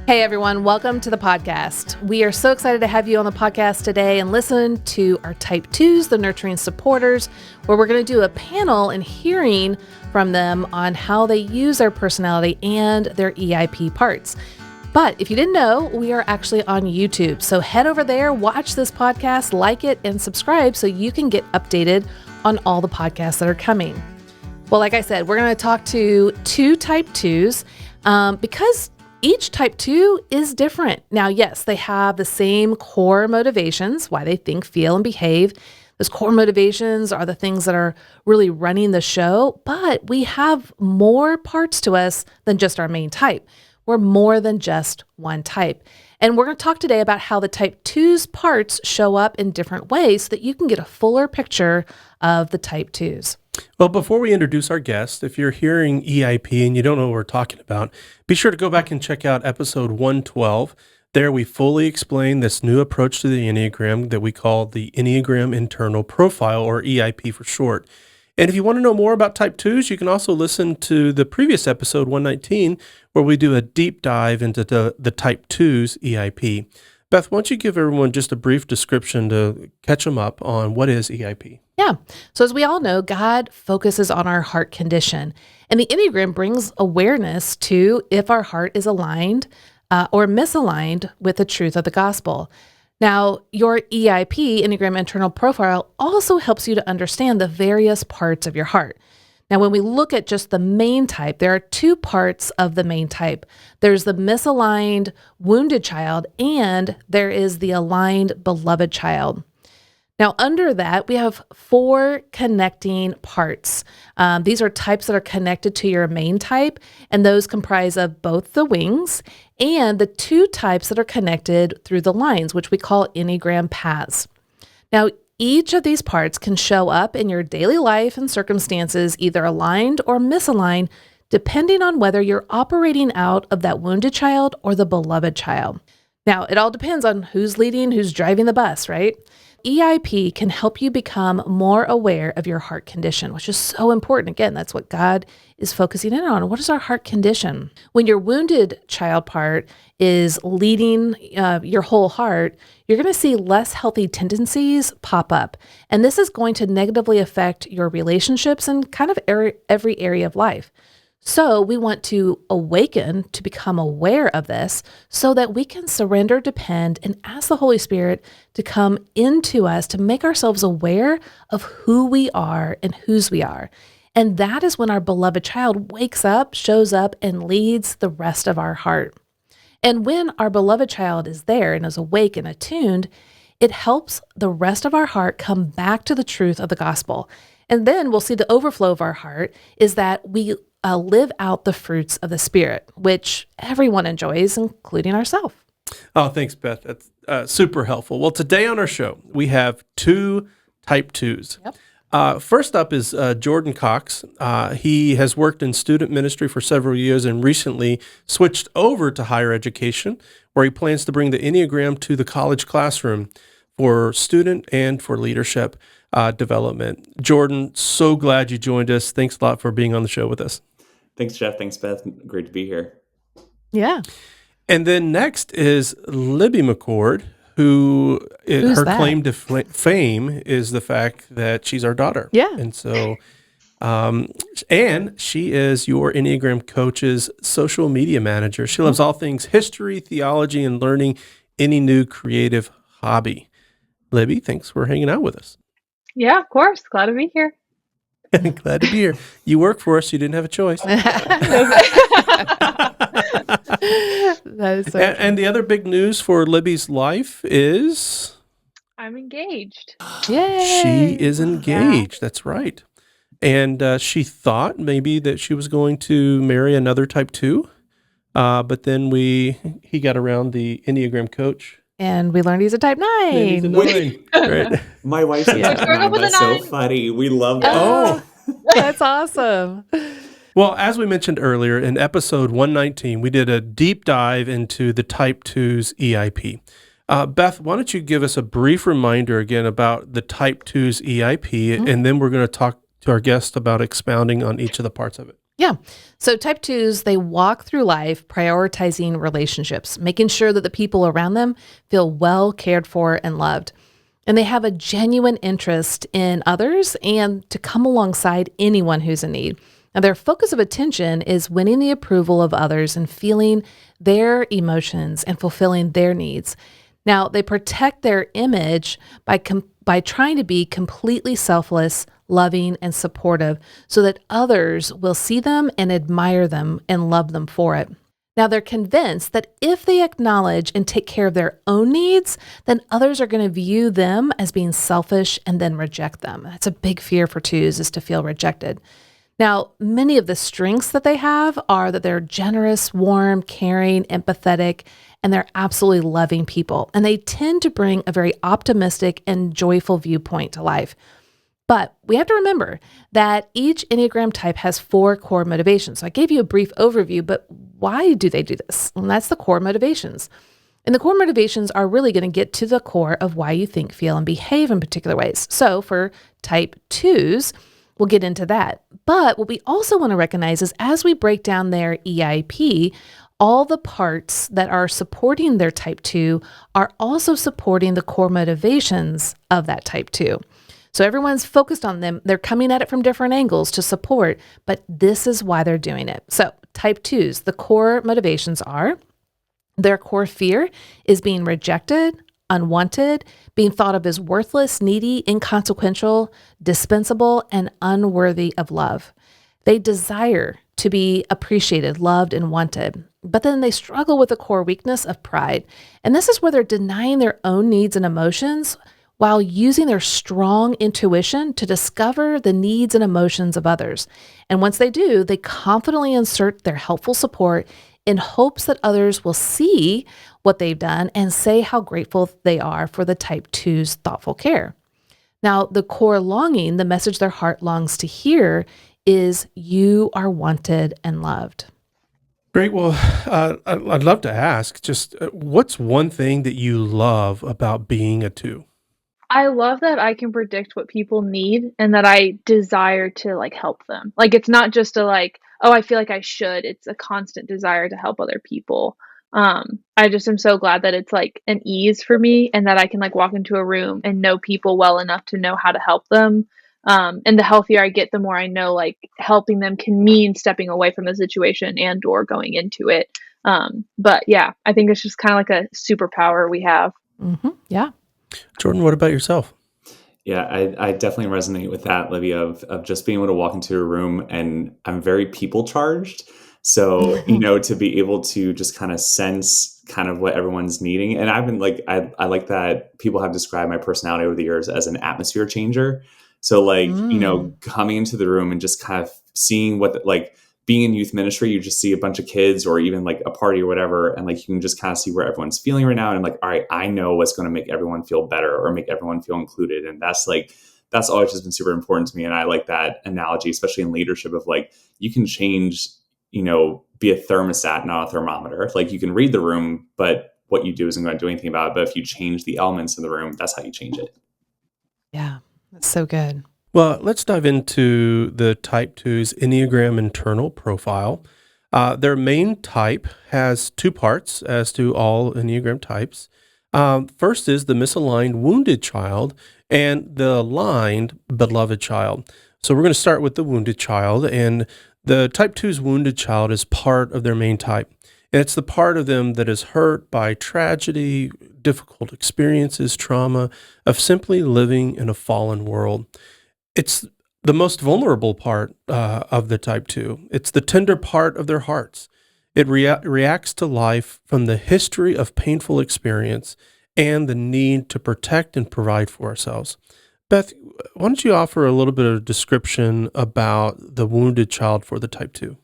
Hey everyone, welcome to the podcast. We are so excited to have you on the podcast today and listen to our Type 2s, the nurturing supporters, where we're going to do a panel and hearing from them on how they use their personality and their EIP parts. But if you didn't know, we are actually on YouTube. So head over there, watch this podcast, like it, and subscribe so you can get updated on all the podcasts that are coming. Well, like I said, we're going to talk to two Type 2s because each Type 2 is different. Now, yes, they have the same core motivations, why they think, feel, and behave. Those core motivations are the things that are really running the show, but we have more parts to us than just our main type. We're more than just one type. And we're going to talk today about how the Type 2's parts show up in different ways so that you can get a fuller picture of the Type 2s. Well, before we introduce our guest, if you're hearing EIP and you don't know what we're talking about, be sure to go back and check out episode 112. There we fully explain this new approach to the Enneagram that we call the Enneagram Internal Profile, or EIP for short. And if you want to know more about Type 2s, you can also listen to the previous episode 119, where we do a deep dive into the Type 2's EIP. Beth, why don't you give everyone just a brief description to catch them up on what is EIP? Yeah. So as we all know, God focuses on our heart condition. And the Enneagram brings awareness to if our heart is aligned or misaligned with the truth of the gospel. Now, your EIP, Enneagram Internal Profile, also helps you to understand the various parts of your heart. Now, when we look at just the main type, there are two parts of the main type. There's the misaligned wounded child, and there is the aligned beloved child. Now, under that, we have four connecting parts. These are types that are connected to your main type, and those comprise of both the wings and the two types that are connected through the lines, which we call Enneagram paths. Now, each of these parts can show up in your daily life and circumstances, either aligned or misaligned, depending on whether you're operating out of that wounded child or the beloved child. Now, it all depends on who's leading, who's driving the bus, right? EIP can help you become more aware of your heart condition, which is so important. Again, that's what God is focusing in on. What is our heart condition? When your wounded child part is leading your whole heart, you're going to see less healthy tendencies pop up. And this is going to negatively affect your relationships and kind of every area of life. So we want to awaken to become aware of this so that we can surrender, depend, and ask the Holy Spirit to come into us to make ourselves aware of who we are and whose we are. And that is when our beloved child wakes up, shows up, and leads the rest of our heart. And when our beloved child is there and is awake and attuned, it helps the rest of our heart come back to the truth of the gospel. And then we'll see the overflow of our heart is that we live out the fruits of the Spirit, which everyone enjoys, including ourselves. Oh, thanks, Beth. That's super helpful. Well, today on our show, we have two Type 2s. Yep. First up is Jordan Cox. He has worked in student ministry for several years and recently switched over to higher education, where he plans to bring the Enneagram to the college classroom for student and for leadership development. Jordan, so glad you joined us. Thanks a lot for being on the show with us. Thanks, Jeff. Thanks, Beth. Great to be here. Yeah. And then next is Libby McCord, who her claim to fame is the fact that she's our daughter. Yeah. And so, and she is your Enneagram Coach's social media manager. She loves all things history, theology, and learning any new creative hobby. Libby, thanks for hanging out with us. Yeah, of course. Glad to be here. Glad to be here. You work for us. You didn't have a choice. That is so and the other big news for Libby's life is I'm engaged. Yay. she is engaged. That's right. And she thought maybe that she was going to marry another Type 2, but then he got around the Enneagram coach. And we learned he's a Type 9. And he's a 9. Right? My wife's a Type 9. That's so funny. We love that. Oh, That's awesome. Well, as we mentioned earlier, in episode 119, we did a deep dive into the Type 2's EIP. Beth, why don't you give us a brief reminder again about the Type 2's EIP, and then we're going to talk to our guest about expounding on each of the parts of it. Yeah. So type twos, they walk through life prioritizing relationships, making sure that the people around them feel well cared for and loved. And they have a genuine interest in others and to come alongside anyone who's in need. And their focus of attention is winning the approval of others and feeling their emotions and fulfilling their needs. Now, they protect their image by trying to be completely selfless, loving, and supportive so that others will see them and admire them and love them for it. Now, they're convinced that if they acknowledge and take care of their own needs, then others are going to view them as being selfish and then reject them. That's a big fear for twos, is to feel rejected. Now, many of the strengths that they have are that they're generous, warm, caring, empathetic, and they're absolutely loving people. And they tend to bring a very optimistic and joyful viewpoint to life. But we have to remember that each Enneagram type has 4 core motivations. So I gave you a brief overview, but why do they do this? And that's the core motivations. And the core motivations are really going to get to the core of why you think, feel, and behave in particular ways. So for type 2s, we'll get into that. But what we also want to recognize is as we break down their EIP, all the parts that are supporting their type 2 are also supporting the core motivations of that type 2. So everyone's focused on them. They're coming at it from different angles to support, but this is why they're doing it. So type 2s, the core motivations are their core fear is being rejected, unwanted, being thought of as worthless, needy, inconsequential, dispensable, and unworthy of love. They desire to be appreciated, loved, and wanted, but then they struggle with the core weakness of pride. And this is where they're denying their own needs and emotions while using their strong intuition to discover the needs and emotions of others. And once they do, they confidently insert their helpful support in hopes that others will see what they've done and say how grateful they are for the type 2's thoughtful care. Now, the core longing, the message their heart longs to hear is you are wanted and loved. Great. Well, I'd love to ask just what's one thing that you love about being a 2? I love that I can predict what people need and that I desire to help them. It's not just oh, I feel like I should. It's a constant desire to help other people. I just am so glad that it's an ease for me and that I can walk into a room and know people well enough to know how to help them. And the healthier I get, the more I know helping them can mean stepping away from the situation and or going into it. But yeah, I think it's just kind of a superpower we have. Mm-hmm. Yeah. Jordan, what about yourself? Yeah, I definitely resonate with that, Livia, of just being able to walk into a room, and I'm very people charged. So, to be able to just kind of sense kind of what everyone's needing. And I've been I like that people have described my personality over the years as an atmosphere changer. So coming into the room and just kind of seeing what, being in youth ministry, you just see a bunch of kids or even a party or whatever. And you can just kind of see where everyone's feeling right now. And I'm all right, I know what's going to make everyone feel better or make everyone feel included. And that's always just been super important to me. And I like that analogy, especially in leadership of you can change, be a thermostat, not a thermometer. You can read the room, but what you do isn't going to do anything about it. But if you change the elements in the room, that's how you change it. Yeah, that's so good. Well, let's dive into the type 2's Enneagram Internal Profile. Their main type has 2 parts, as do all Enneagram types. First is the misaligned wounded child and the aligned beloved child. So we're going to start with the wounded child, and the type 2's wounded child is part of their main type. And it's the part of them that is hurt by tragedy, difficult experiences, trauma, of simply living in a fallen world. It's the most vulnerable part of the type 2. It's the tender part of their hearts. It reacts to life from the history of painful experience and the need to protect and provide for ourselves. Beth, why don't you offer a little bit of description about the wounded child for the type 2?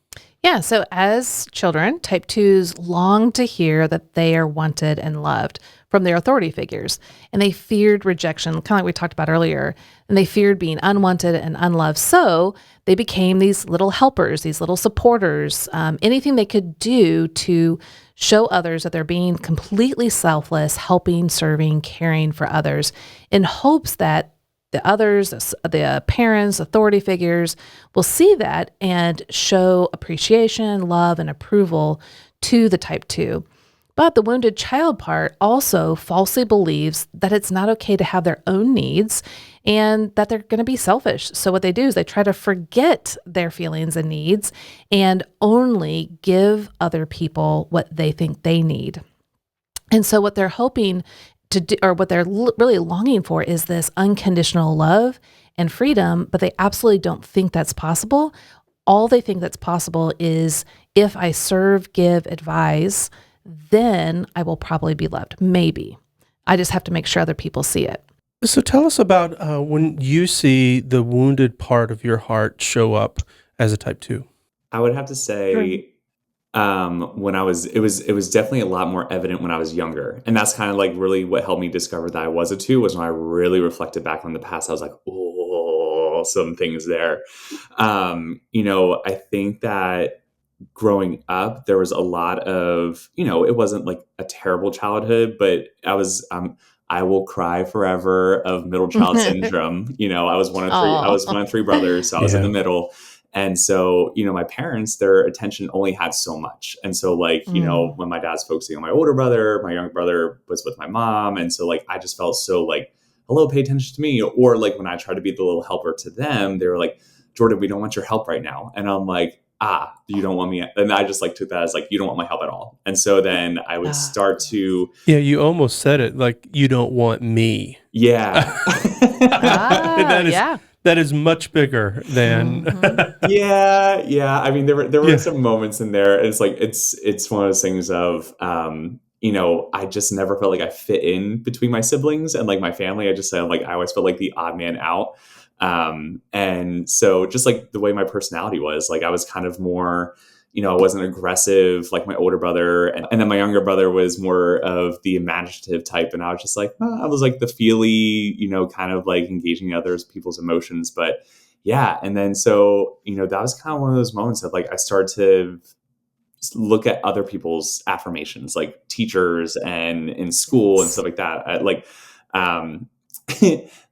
Yeah, so as children, type 2s long to hear that they are wanted and loved from their authority figures. And they feared rejection, kind of like we talked about earlier. And they feared being unwanted and unloved. So they became these little helpers, these little supporters, anything they could do to show others that they're being completely selfless, helping, serving, caring for others in hopes that the others, the parents, authority figures will see that and show appreciation, love, and approval to the type 2. But the wounded child part also falsely believes that it's not okay to have their own needs and that they're going to be selfish. So what they do is they try to forget their feelings and needs and only give other people what they think they need. And so what they're hoping to do, or what they're really longing for, is this unconditional love and freedom, but they absolutely don't think that's possible. All they think that's possible is, if I serve, give, advise, then I will probably be loved. Maybe. I just have to make sure other people see it. So tell us about when you see the wounded part of your heart show up as a type 2. I would have to say, when I was, it was definitely a lot more evident when I was younger. And that's kind of like really what helped me discover that I was a 2, was when I really reflected back on the past. I was like, oh, some things there. I think that growing up, there was a lot of, it wasn't like a terrible childhood, but I will cry forever of middle child syndrome. I was one of three. I was one of 3 brothers, so I was in the middle. And so, my parents, their attention only had so much. And so when my dad's focusing on my older brother, my younger brother was with my mom. And so I just felt so hello, pay attention to me. Or when I tried to be the little helper to them, they were like, Jordan, we don't want your help right now. And I'm like, you don't want me. And I just took that as you don't want my help at all. And so then I would start to. Yeah, you almost said it you don't want me. Yeah. That is much bigger than. Yeah. I mean, there were some moments in there. It's it's one of those things of, I just never felt like I fit in between my siblings and my family. I just said I always felt like the odd man out. And so just the way my personality was, I was kind of more, I wasn't aggressive like my older brother. And then my younger brother was more of the imaginative type. And I was just I was the feely, kind of engaging others, people's emotions. But yeah. And then, so, that was kind of one of those moments of I started to look at other people's affirmations, like teachers and in school and stuff like that.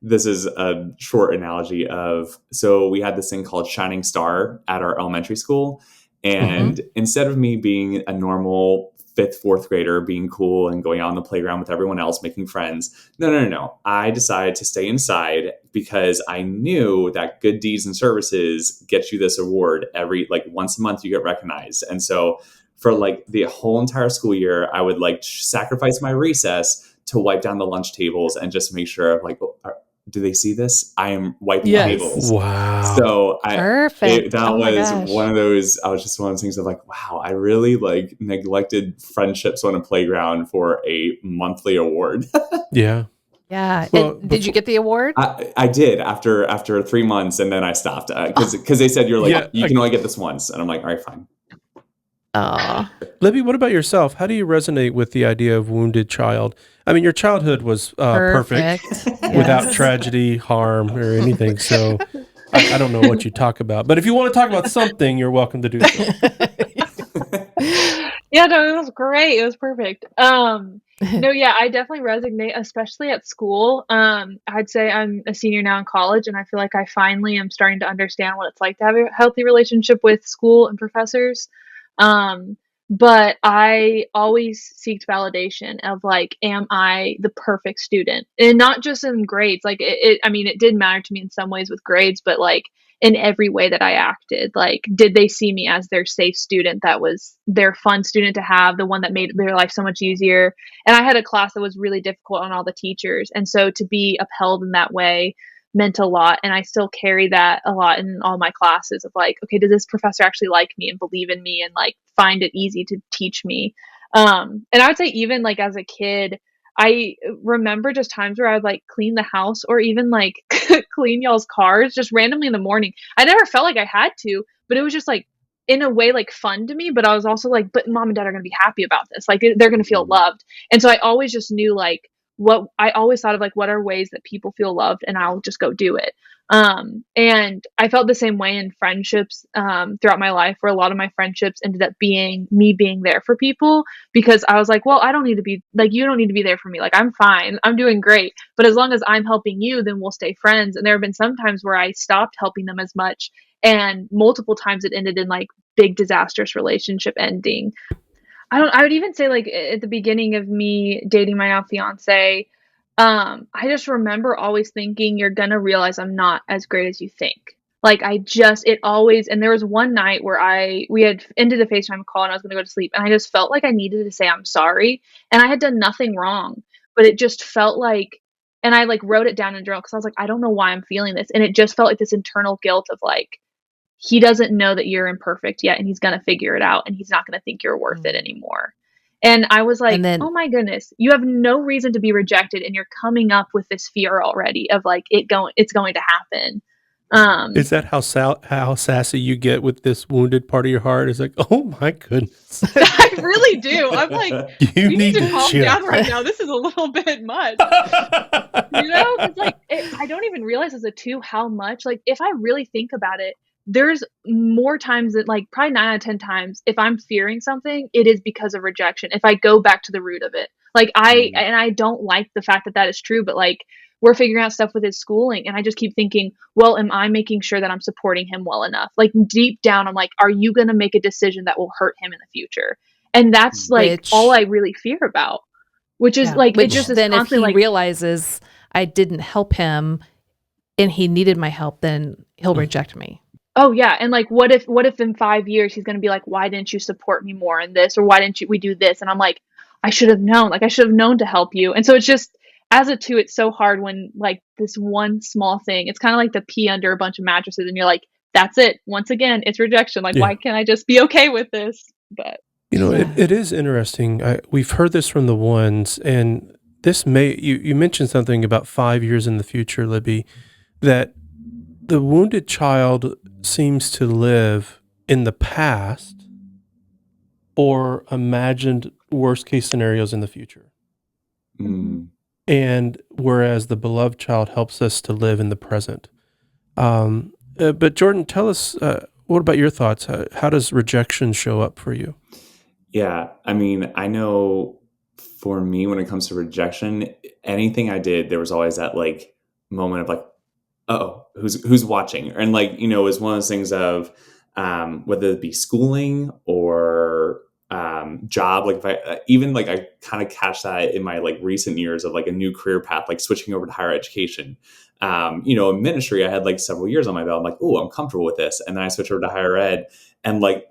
This is a short analogy of, so we had this thing called Shining Star at our elementary school. And instead of me being a normal 5th, 4th grader, being cool and going out on the playground with everyone else, making friends, no. I decided to stay inside because I knew that good deeds and services get you this award every, once a month you get recognized. And so for the whole entire school year, I would sacrifice my recess to wipe down the lunch tables and just make sure do they see this? I am wiping tables. Wow. So Perfect. That was one of those, I was just one of those things of wow, I really neglected friendships on a playground for a monthly award. Yeah. Yeah. Well, did you get the award? I did after 3 months, and then I stopped because they said you can only get this once. And I'm like, all right, fine. Libby, what about yourself? How do you resonate with the idea of wounded child? I mean, your childhood was perfect without tragedy, harm, or anything. So I don't know what you talk about. But if you want to talk about something, you're welcome to do so. Yeah, no, it was great. It was perfect. I definitely resonate, especially at school. I'd say I'm a senior now in college, and I feel like I finally am starting to understand what it's like to have a healthy relationship with school and professors. But I always seeked validation of am I the perfect student? And not just in grades. It did matter to me in some ways with grades, but in every way that I acted, did they see me as their safe student, that was their fun student to have, the one that made their life so much easier? And I had a class that was really difficult on all the teachers. And so to be upheld in that way meant a lot. And I still carry that a lot in all my classes of okay, does this professor actually like me and believe in me and find it easy to teach me? And I would say even as a kid, I remember just times where I would clean the house or even clean y'all's cars just randomly in the morning. I never felt like I had to, but it was just in a way fun to me. But I was also but mom and dad are going to be happy about this. They're going to feel loved. And so I always just knew I always thought of like, what are ways that people feel loved, and I'll just go do it. And I felt the same way in friendships throughout my life, where a lot of my friendships ended up being me being there for people, because I was like, well, I don't need to be like, you don't need to be there for me. Like, I'm fine. I'm doing great. But as long as I'm helping you, then we'll stay friends. And there have been some times where I stopped helping them as much. And multiple times it ended in like big disastrous relationship ending. I would even say like at the beginning of me dating my now fiance, I just remember always thinking, you're gonna realize I'm not as great as you think. Like it always, and there was one night where we had ended a FaceTime call and I was gonna go to sleep, and I just felt like I needed to say I'm sorry, and I had done nothing wrong, but it just felt like, and I like wrote it down in a journal because I was like, I don't know why I'm feeling this, and it just felt like this internal guilt of like, he doesn't know that you're imperfect yet, and he's going to figure it out, and he's not going to think you're worth it anymore. And I was like, oh my goodness, you have no reason to be rejected, and you're coming up with this fear already of like it's going to happen. Is that how sassy you get with this wounded part of your heart? It's like, oh my goodness. I really do. I'm like, you need to calm down right now. This is a little bit much. It's like, I don't even realize as a 2 how much, like, if I really think about it, there's more times that like probably 9 out of 10 times, if I'm fearing something, it is because of rejection. If I go back to the root of it, like and I don't like the fact that that is true, but like we're figuring out stuff with his schooling, and I just keep thinking, well, am I making sure that I'm supporting him well enough? Like deep down, I'm like, are you going to make a decision that will hurt him in the future? And that's like all I really fear about, which is like, it just is then if he like, realizes I didn't help him and he needed my help, then he'll reject me. Oh yeah. And like, what if in 5 years he's going to be like, why didn't you support me more in this? Or why didn't we do this? And I'm like, I should have known, to help you. And so it's just, as a 2, it's so hard when like this one small thing, it's kind of like the pee under a bunch of mattresses, and you're like, that's it. Once again, it's rejection. Like, why can't I just be okay with this? But it is interesting. We've heard this from the ones, and this you mentioned something about 5 years in the future, Libby, that the wounded child seems to live in the past or imagined worst case scenarios in the future. And whereas the beloved child helps us to live in the present. But Jordan, tell us, what about your thoughts? How does rejection show up for you? Yeah, I mean, I know for me, when it comes to rejection, anything I did, there was always that like moment of like, oh, who's watching? And like, it was one of those things of whether it be schooling or job. Like if I kind of catch that in my like recent years of like a new career path, like switching over to higher education. In ministry, I had like several years on my belt. I'm like, oh, I'm comfortable with this. And then I switched over to higher ed, and like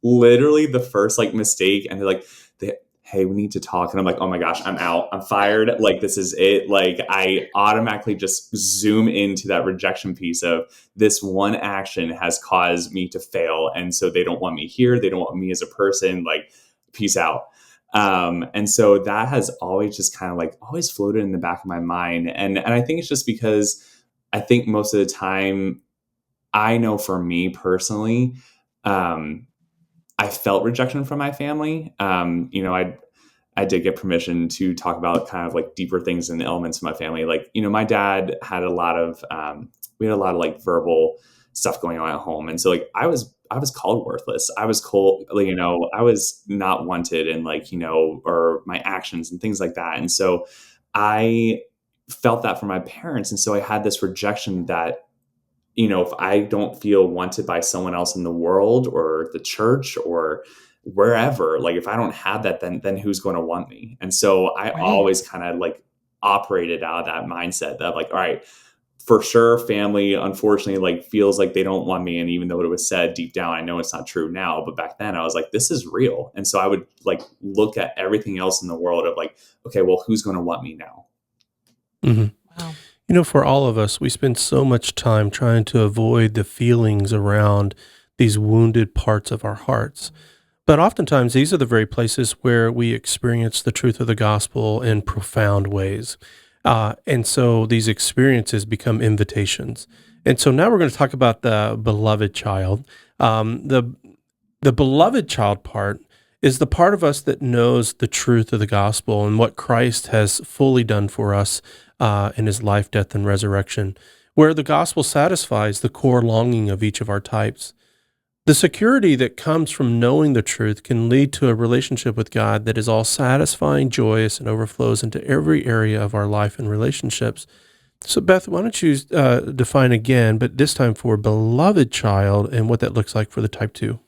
literally the first like mistake, and they're like, hey, we need to talk. And I'm like, oh my gosh, I'm out. I'm fired. Like, this is it. Like, I automatically just zoom into that rejection piece of this one action has caused me to fail. And so they don't want me here. They don't want me as a person. Like, peace out. And so that has always just kind of like always floated in the back of my mind. And I think it's just because I think most of the time, I know for me personally, I felt rejection from my family. I did get permission to talk about kind of like deeper things and elements of my family. Like, my dad had we had a lot of like verbal stuff going on at home. And so like, I was called worthless. I was called, I was not wanted, and like, or my actions and things like that. And so I felt that from my parents. And so I had this rejection that, if I don't feel wanted by someone else in the world or the church or wherever, like if I don't have that, then who's going to want me? And so I always kind of like operated out of that mindset that like, all right, for sure, family, unfortunately, like feels like they don't want me. And even though it was said deep down, I know it's not true now, but back then I was like, this is real. And so I would like look at everything else in the world of like, okay, well, who's going to want me now? Mm-hmm. Wow. For all of us, we spend so much time trying to avoid the feelings around these wounded parts of our hearts. But oftentimes, these are the very places where we experience the truth of the gospel in profound ways. And so these experiences become invitations. And so now we're going to talk about the beloved child. The beloved child part is the part of us that knows the truth of the gospel and what Christ has fully done for us in his life, death, and resurrection, where the gospel satisfies the core longing of each of our types. The security that comes from knowing the truth can lead to a relationship with God that is all satisfying, joyous, and overflows into every area of our life and relationships. So, Beth, why don't you define again, but this time for beloved child and what that looks like for the type 2?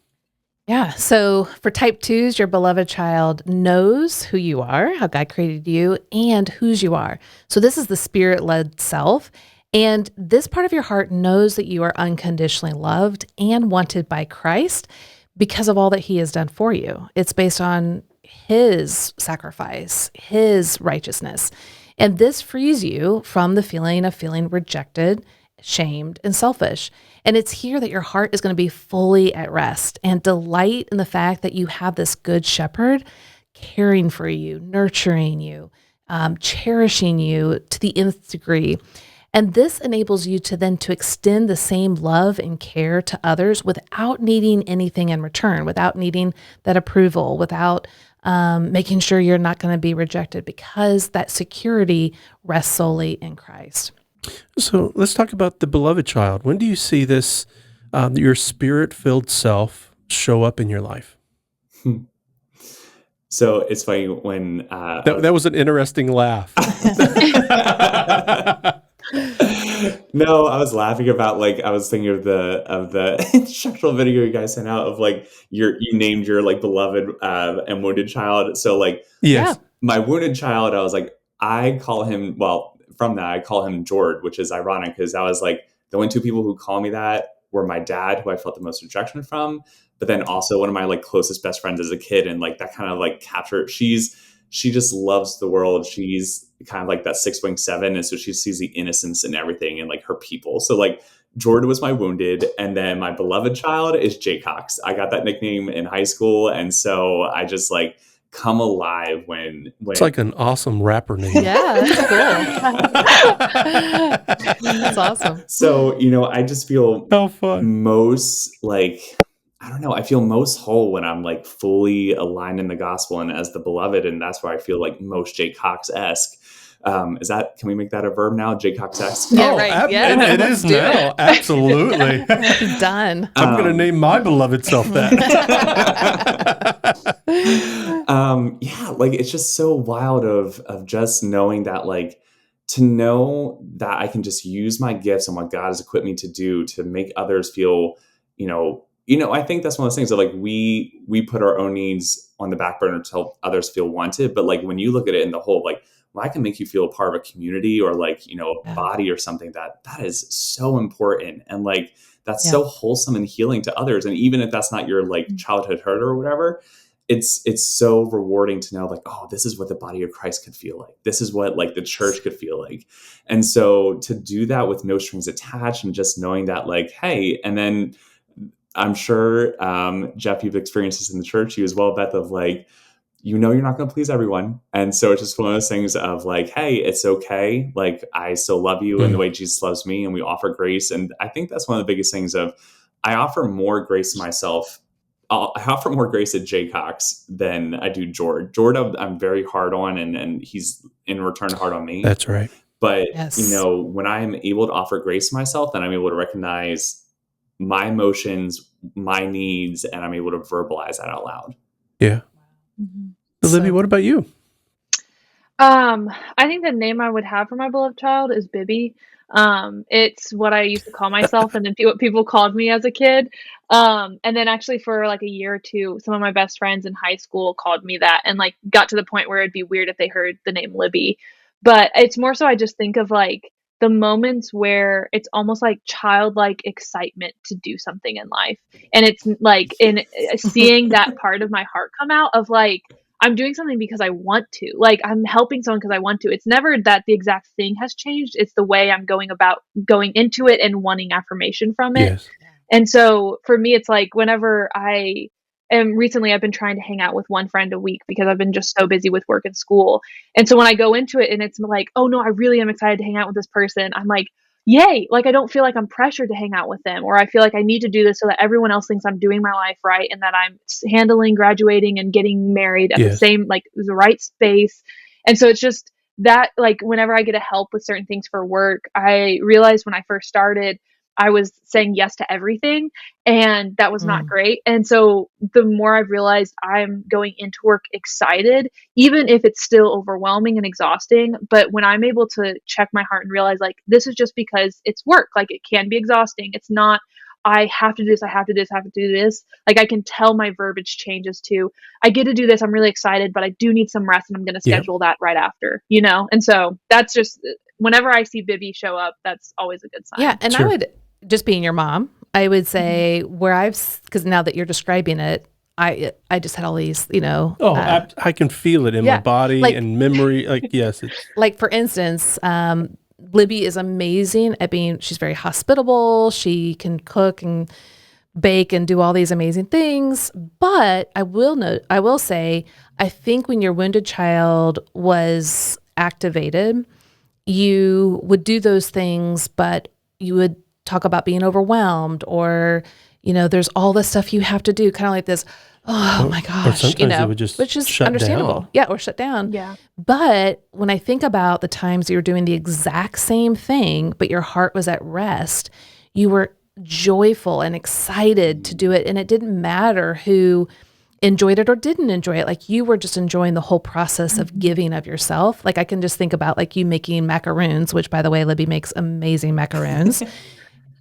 Yeah. So for type 2s, your beloved child knows who you are, how God created you, and whose you are. So this is the spirit-led self. And this part of your heart knows that you are unconditionally loved and wanted by Christ because of all that he has done for you. It's based on his sacrifice, his righteousness. And this frees you from the feeling of feeling rejected, shamed, and selfish. And it's here that your heart is going to be fully at rest and delight in the fact that you have this good shepherd caring for you, nurturing you, cherishing you to the nth degree. And this enables you to then to extend the same love and care to others without needing anything in return, without needing that approval, without making sure you're not going to be rejected, because that security rests solely in Christ. So let's talk about the beloved child. When do you see this, your spirit-filled self show up in your life? So it's funny when that was an interesting laugh. No, I was laughing about, like, I was thinking of the instructional video you guys sent out of, like, you named your, like, beloved and wounded child. So, like, Yes. My wounded child, I was like, I call him, well, from that I call him Jord, which is ironic because I was like, the only two people who call me that were my dad, who I felt the most rejection from, but then also one of my, like, closest best friends as a kid, and, like, that kind of, like, captured. She just loves the world. She's kind of like that 6'7", and so she sees the innocence in everything and, like, her people. So, like, Jordan was my wounded, and then my beloved child is Jay Cox. I got that nickname in high school, and so I just, like, come alive when it's like an awesome rapper name. Yeah, that's cool. That's awesome. So, I just feel most, like, I don't know, I feel most whole when I'm, like, fully aligned in the gospel and as the beloved, and that's where I feel like most Jay Cox-esque. Can we make that a verb now? Jay Cox-esque? Yeah, right. Yeah, it is now. Absolutely. Done. I'm going to name my beloved self that. Yeah, like, it's just so wild of just knowing that, like, to know that I can just use my gifts and what God has equipped me to do to make others feel, I think that's one of those things that, like, we put our own needs on the back burner to help others feel wanted. But, like, when you look at it in the whole, like, well, I can make you feel a part of a community or, like, a body or something, that is so important. And, like, that's so wholesome and healing to others. And even if that's not your, like, childhood hurt or whatever, it's so rewarding to know, like, oh, this is what the body of Christ could feel like. This is what, like, the church could feel like. And so to do that with no strings attached and just knowing that, like, hey, and then I'm sure, Jeff, you've experienced this in the church, you as well, Beth, of, like, you're not going to please everyone. And so it's just one of those things of, like, hey, it's okay. Like, I still love you in the way Jesus loves me, and we offer grace. And I think that's one of the biggest things of, I offer more grace to myself. I offer more grace at Jay Cox than I do Jord. Jord, I'm very hard on, and he's in return hard on me. That's right. But, when I'm able to offer grace to myself, then I'm able to recognize my emotions, my needs, and I'm able to verbalize that out loud. Yeah. Mm-hmm. Libby, what about you? I think the name I would have for my beloved child is Bibby. It's what I used to call myself, and then what people called me as a kid. And then actually for, like, a year or two, some of my best friends in high school called me that, and, like, got to the point where it'd be weird if they heard the name Libby. But it's more so I just think of, like, the moments where it's almost like childlike excitement to do something in life. And it's like in seeing that part of my heart come out of, like, I'm doing something because I want to, like, I'm helping someone because I want to. It's never that the exact thing has changed. It's the way I'm going about going into it and wanting affirmation from it. Yes. And so for me, it's like whenever recently I've been trying to hang out with one friend a week because I've been just so busy with work and school. And so when I go into it and it's like, oh no, I really am excited to hang out with this person, I'm like, yay, like I don't feel like I'm pressured to hang out with them, or I feel like I need to do this so that everyone else thinks I'm doing my life right and that I'm handling graduating and getting married at the Yes. same, like the right space. And so it's just that, like whenever I get to help with certain things for work, I realized when I first started, I was saying yes to everything, and that was not great. And so the more I've realized I'm going into work excited, even if it's still overwhelming and exhausting, but when I'm able to check my heart and realize like this is just because it's work, like it can be exhausting. It's not I have to do this, I have to do this, I have to do this. Like I can tell my verbiage changes to I get to do this, I'm really excited, but I do need some rest and I'm going to Yep. schedule that right after, you know? And so that's just whenever I see Bibby show up, that's always a good sign. Yeah. And Sure. I would, just being your mom, I would say because now that you're describing it, I just had all these, I can feel it in my body and memory. Like, yes. Like for instance, Libby is amazing at she's very hospitable. She can cook and bake and do all these amazing things. But I will say, I think when your wounded child was activated, you would do those things, but you would talk about being overwhelmed or, there's all this stuff you have to do, kind of like this, oh my gosh, or sometimes it would just which is shut understandable. down. Yeah, or shut down. Yeah. But when I think about the times you were doing the exact same thing, but your heart was at rest, you were joyful and excited to do it. And it didn't matter who enjoyed it or didn't enjoy it. Like you were just enjoying the whole process of giving of yourself. Like I can just think about like you making macaroons, which by the way, Libby makes amazing macaroons.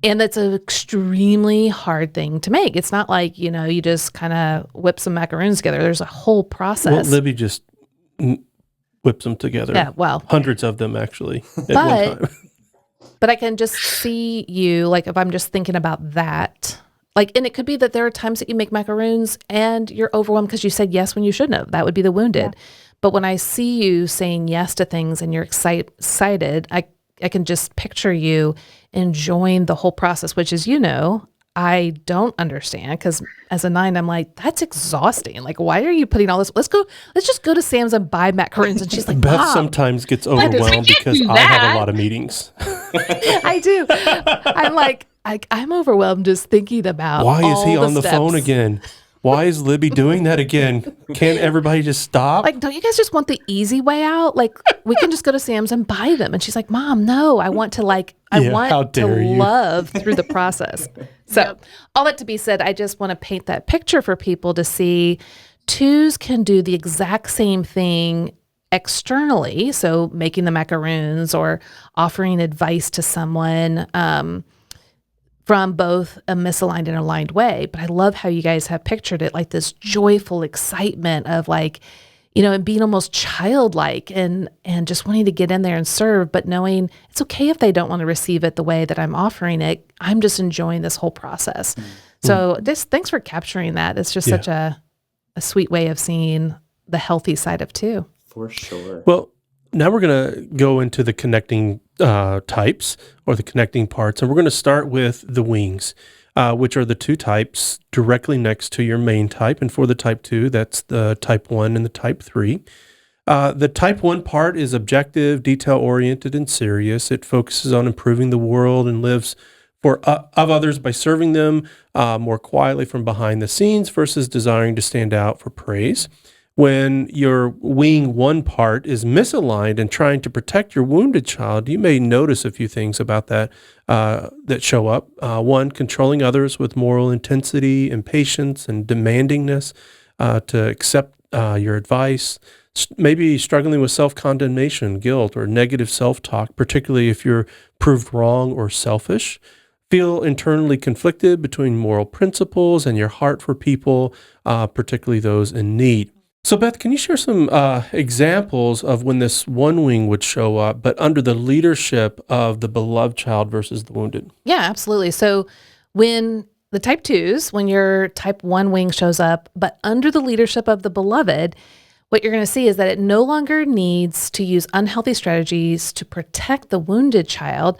And that's an extremely hard thing to make. It's not like, you just kind of whip some macaroons together. There's a whole process. Well, Libby just whips them together. Yeah, well. Hundreds of them actually at one time. But I can just see you, like if I'm just thinking about that, like, and it could be that there are times that you make macaroons and you're overwhelmed because you said yes when you shouldn't have. That would be the wounded. Yeah. But when I see you saying yes to things and you're excited, I can just picture you enjoying the whole process, which is, I don't understand because as a 9, I'm like, that's exhausting. Like, why are you putting all this? Let's just go to Sam's and buy macarons. And she's like, Beth Mom. sometimes gets overwhelmed because I have a lot of meetings. I do. I'm like, I'm overwhelmed just thinking about why is he on the steps. phone again? Why is Libby doing that again? Can't everybody just stop? Like, don't you guys just want the easy way out? Like, we can just go to Sam's and buy them. And she's like, Mom, no, I want to love through the process. So all that to be said, I just want to paint that picture for people to see 2s can do the exact same thing externally. So making the macaroons or offering advice to someone, from both a misaligned and aligned way. But I love how you guys have pictured it like this joyful excitement of like, and being almost childlike and just wanting to get in there and serve, but knowing it's okay if they don't want to receive it the way that I'm offering it. I'm just enjoying this whole process. So thanks for capturing that. It's just such a sweet way of seeing the healthy side of 2. For sure. Well, now we're going to go into the connecting types or the connecting parts, and we're going to start with the wings, which are the 2 types directly next to your main type. And for the type 2, that's the type 1 and the type 3. The type 1 part is objective, detail-oriented, and serious. It focuses on improving the world and lives of others by serving them more quietly from behind the scenes versus desiring to stand out for praise. When your wing 1 part is misaligned and trying to protect your wounded child, you may notice a few things about that that show up. 1, controlling others with moral intensity, impatience, and demandingness to accept your advice. Maybe struggling with self-condemnation, guilt, or negative self-talk, particularly if you're proved wrong or selfish. Feel internally conflicted between moral principles and your heart for people, particularly those in need. So Beth, can you share some examples of when this 1 wing would show up, but under the leadership of the beloved child versus the wounded? Yeah, absolutely. So when the type 2s, when your type 1 wing shows up, but under the leadership of the beloved, what you're going to see is that it no longer needs to use unhealthy strategies to protect the wounded child.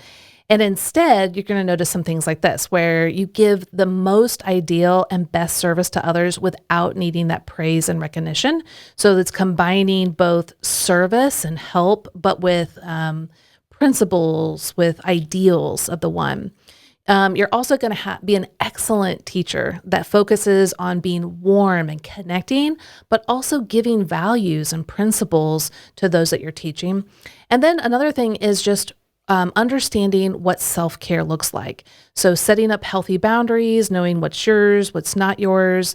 And instead, you're going to notice some things like this, where you give the most ideal and best service to others without needing that praise and recognition. So it's combining both service and help, but with principles, with ideals of the one. You're also going to be an excellent teacher that focuses on being warm and connecting, but also giving values and principles to those that you're teaching. And then another thing is just understanding what self-care looks like. So setting up healthy boundaries, knowing what's yours, what's not yours,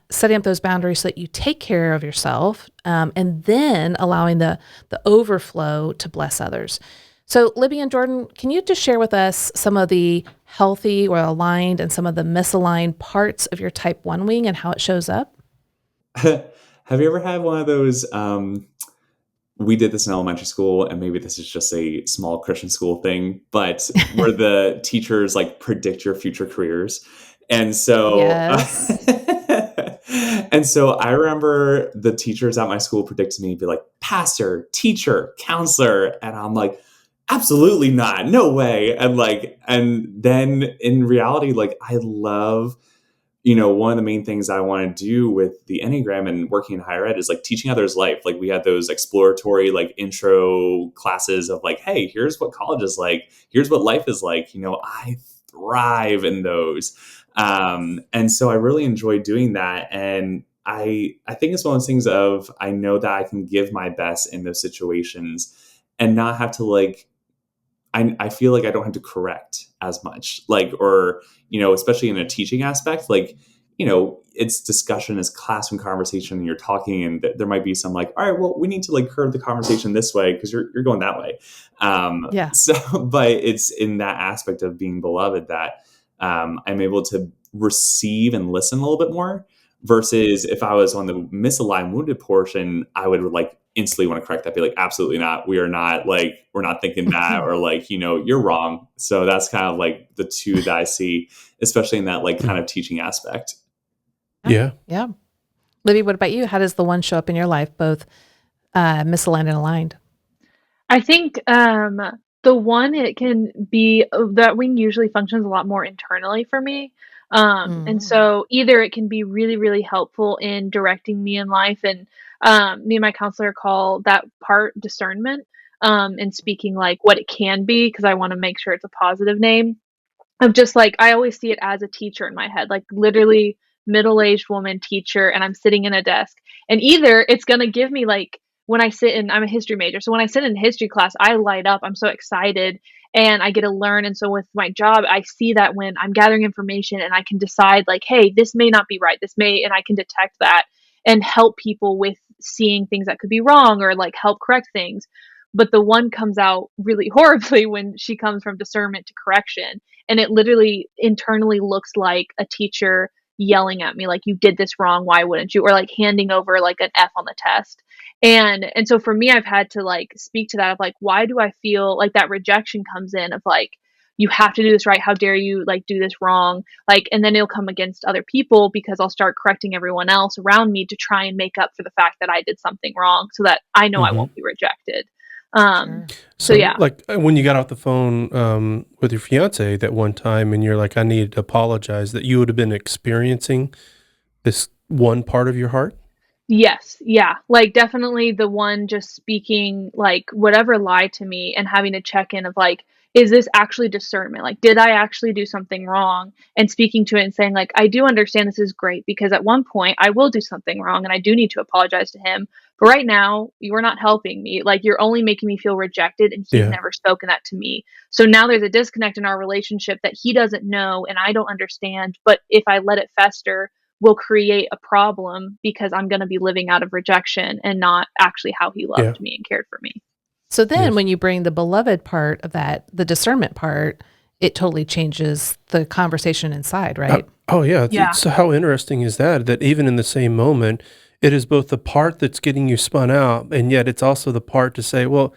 setting up those boundaries so that you take care of yourself, and then allowing the overflow to bless others. So Libby and Jordan, can you just share with us some of the healthy or aligned and some of the misaligned parts of your type 1 wing and how it shows up? Have you ever had one of those, we did this in elementary school, and maybe this is just a small Christian school thing, but where the teachers like predict your future careers. And so, Yes. and so I remember the teachers at my school predicted me to be like pastor, teacher, counselor. And I'm like, absolutely not. No way. And then in reality, like I love, one of the main things I want to do with the Enneagram and working in higher ed is like teaching others life. Like we had those exploratory like intro classes of like, hey, here's what college is like. Here's what life is like. I thrive in those. And so I really enjoy doing that. And I think it's one of those things of, I know that I can give my best in those situations and not have to like, I feel like I don't have to correct as much, like, or, especially in a teaching aspect, like, it's discussion, it's classroom conversation, and you're talking, and there might be some like, all right, well, we need to like curve the conversation this way because you're going that way. Yeah. So, but it's in that aspect of being beloved that I'm able to receive and listen a little bit more. Versus if I was on the misaligned wounded portion, I would like instantly want to correct that, be like, absolutely not. We're not thinking that, or like, you're wrong. So that's kind of like the two that I see, especially in that like kind of teaching aspect. Yeah. Yeah. Libby, what about you? How does the one show up in your life, both misaligned and aligned? I think the one, it can be that wing usually functions a lot more internally for me. And so either it can be really, really helpful in directing me in life, and me and my counselor call that part discernment, and speaking like what it can be, because I want to make sure it's a positive name. Of just like, I always see it as a teacher in my head, like literally middle-aged woman teacher, and I'm sitting in a desk, and either it's going to give me like, when I sit in, I'm a history major, so when I sit in history class, I light up, I'm so excited, and I get to learn. And so with my job, I see that when I'm gathering information and I can decide like, hey, this may not be right, and I can detect that and help people with seeing things that could be wrong, or like help correct things. But the one comes out really horribly when she comes from discernment to correction. And it literally internally looks like a teacher yelling at me, like, you did this wrong, why wouldn't you? Or like handing over like an F on the test. And so for me, I've had to like speak to that of like, why do I feel like that rejection comes in of like, you have to do this right, how dare you like do this wrong? Like, and then it'll come against other people because I'll start correcting everyone else around me to try and make up for the fact that I did something wrong, so that I know I won't be rejected. Sure. So yeah. Like when you got off the phone with your fiance that one time and you're like, I need to apologize, that you would have been experiencing this one part of your heart? Yes. Yeah. Like definitely the one just speaking like whatever lied to me, and having to check in of like, is this actually discernment? Like, did I actually do something wrong? And speaking to it and saying like, I do understand this is great, because at one point I will do something wrong and I do need to apologize to him. But right now you're not helping me. Like, you're only making me feel rejected, and he's Yeah. never spoken that to me. So now there's a disconnect in our relationship that he doesn't know and I don't understand. But if I let it fester, will create a problem, because I'm going to be living out of rejection and not actually how he loved Yeah. me and cared for me. So then Yes. when you bring the beloved part of that, the discernment part, it totally changes the conversation inside, right? Oh, yeah. Yeah. So how interesting is that? That even in the same moment, it is both the part that's getting you spun out, and yet it's also the part to say, well,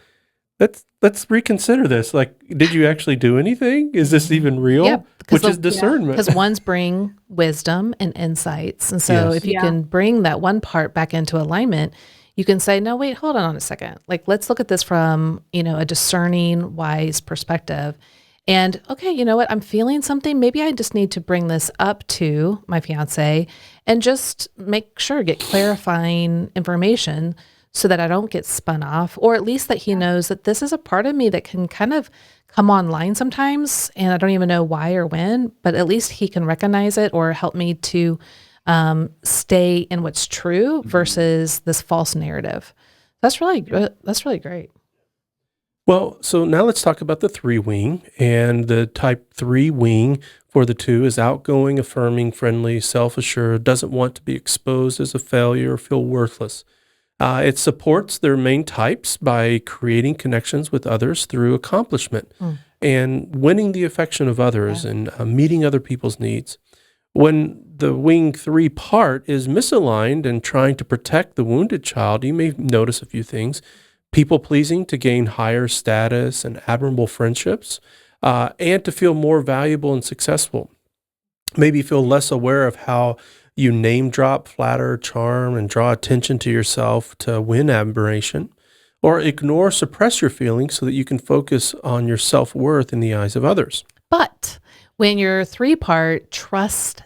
let's reconsider this. Like, did you actually do anything? Is this even real? Yeah, Which is discernment. Because ones bring wisdom and insights. And so Yes. if you Yeah. can bring that one part back into alignment, you can say, no, wait, hold on a second. Like, let's look at this from, a discerning, wise perspective. And okay, you know what? I'm feeling something. Maybe I just need to bring this up to my fiance and just make sure, get clarifying information so that I don't get spun off, or at least that he knows that this is a part of me that can kind of come online sometimes, and I don't even know why or when, but at least he can recognize it or help me to stay in what's true versus this false narrative. That's really good. That's really great. Well, so now let's talk about the 3 wing. And the type 3 wing for the 2 is outgoing, affirming, friendly, self-assured, doesn't want to be exposed as a failure or feel worthless. It supports their main types by creating connections with others through accomplishment and winning the affection of others and meeting other people's needs. When the wing 3 part is misaligned and trying to protect the wounded child, you may notice a few things. People pleasing to gain higher status and admirable friendships, and to feel more valuable and successful. Maybe feel less aware of how you name drop, flatter, charm, and draw attention to yourself to win admiration, or ignore, suppress your feelings so that you can focus on your self-worth in the eyes of others. But when your 3 part trust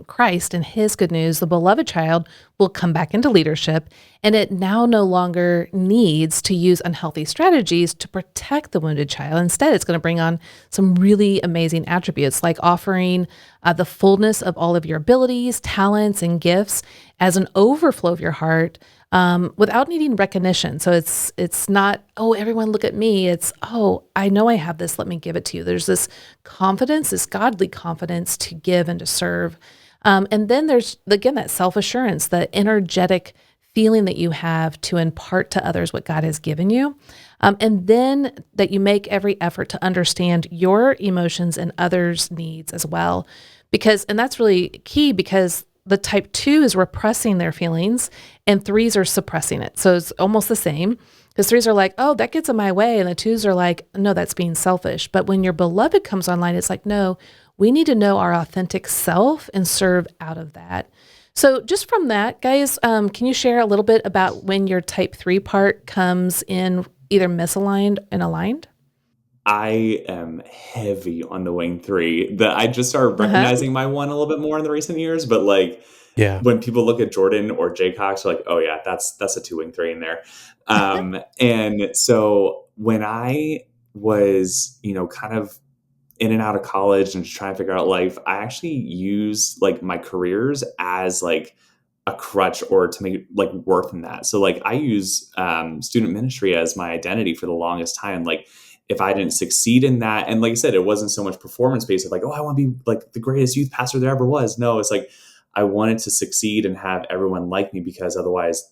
Christ and his good news, the beloved child will come back into leadership, and it now no longer needs to use unhealthy strategies to protect the wounded child. Instead, it's going to bring on some really amazing attributes like offering the fullness of all of your abilities, talents, and gifts as an overflow of your heart without needing recognition. So it's not, oh, everyone look at me. It's, oh, I know I have this. Let me give it to you. There's this confidence, this godly confidence to give and to serve. And then there's, again, that self-assurance, the energetic feeling that you have to impart to others what God has given you. And then that you make every effort to understand your emotions and others' needs as well. And that's really key because the type 2 is repressing their feelings and 3s are suppressing it. So it's almost the same because 3s are like, oh, that gets in my way. And the 2s are like, no, that's being selfish. But when your beloved comes online, it's like, no, we need to know our authentic self and serve out of that. So just from that, guys, can you share a little bit about when your type 3 part comes in either misaligned and aligned? I am heavy on the wing 3. I just started recognizing my 1 a little bit more in the recent years, but like when people look at Jordan or Jay Cox, they're like, oh yeah, that's a 2 wing 3 in there. And so when I was, kind of in and out of college and just trying to figure out life, I actually used like my careers as like a crutch or to make like worth in that. So like I use student ministry as my identity for the longest time. Like if I didn't succeed in that, and like I said, it wasn't so much performance based of like, oh, I want to be like the greatest youth pastor there ever was. No, it's like I wanted to succeed and have everyone like me because otherwise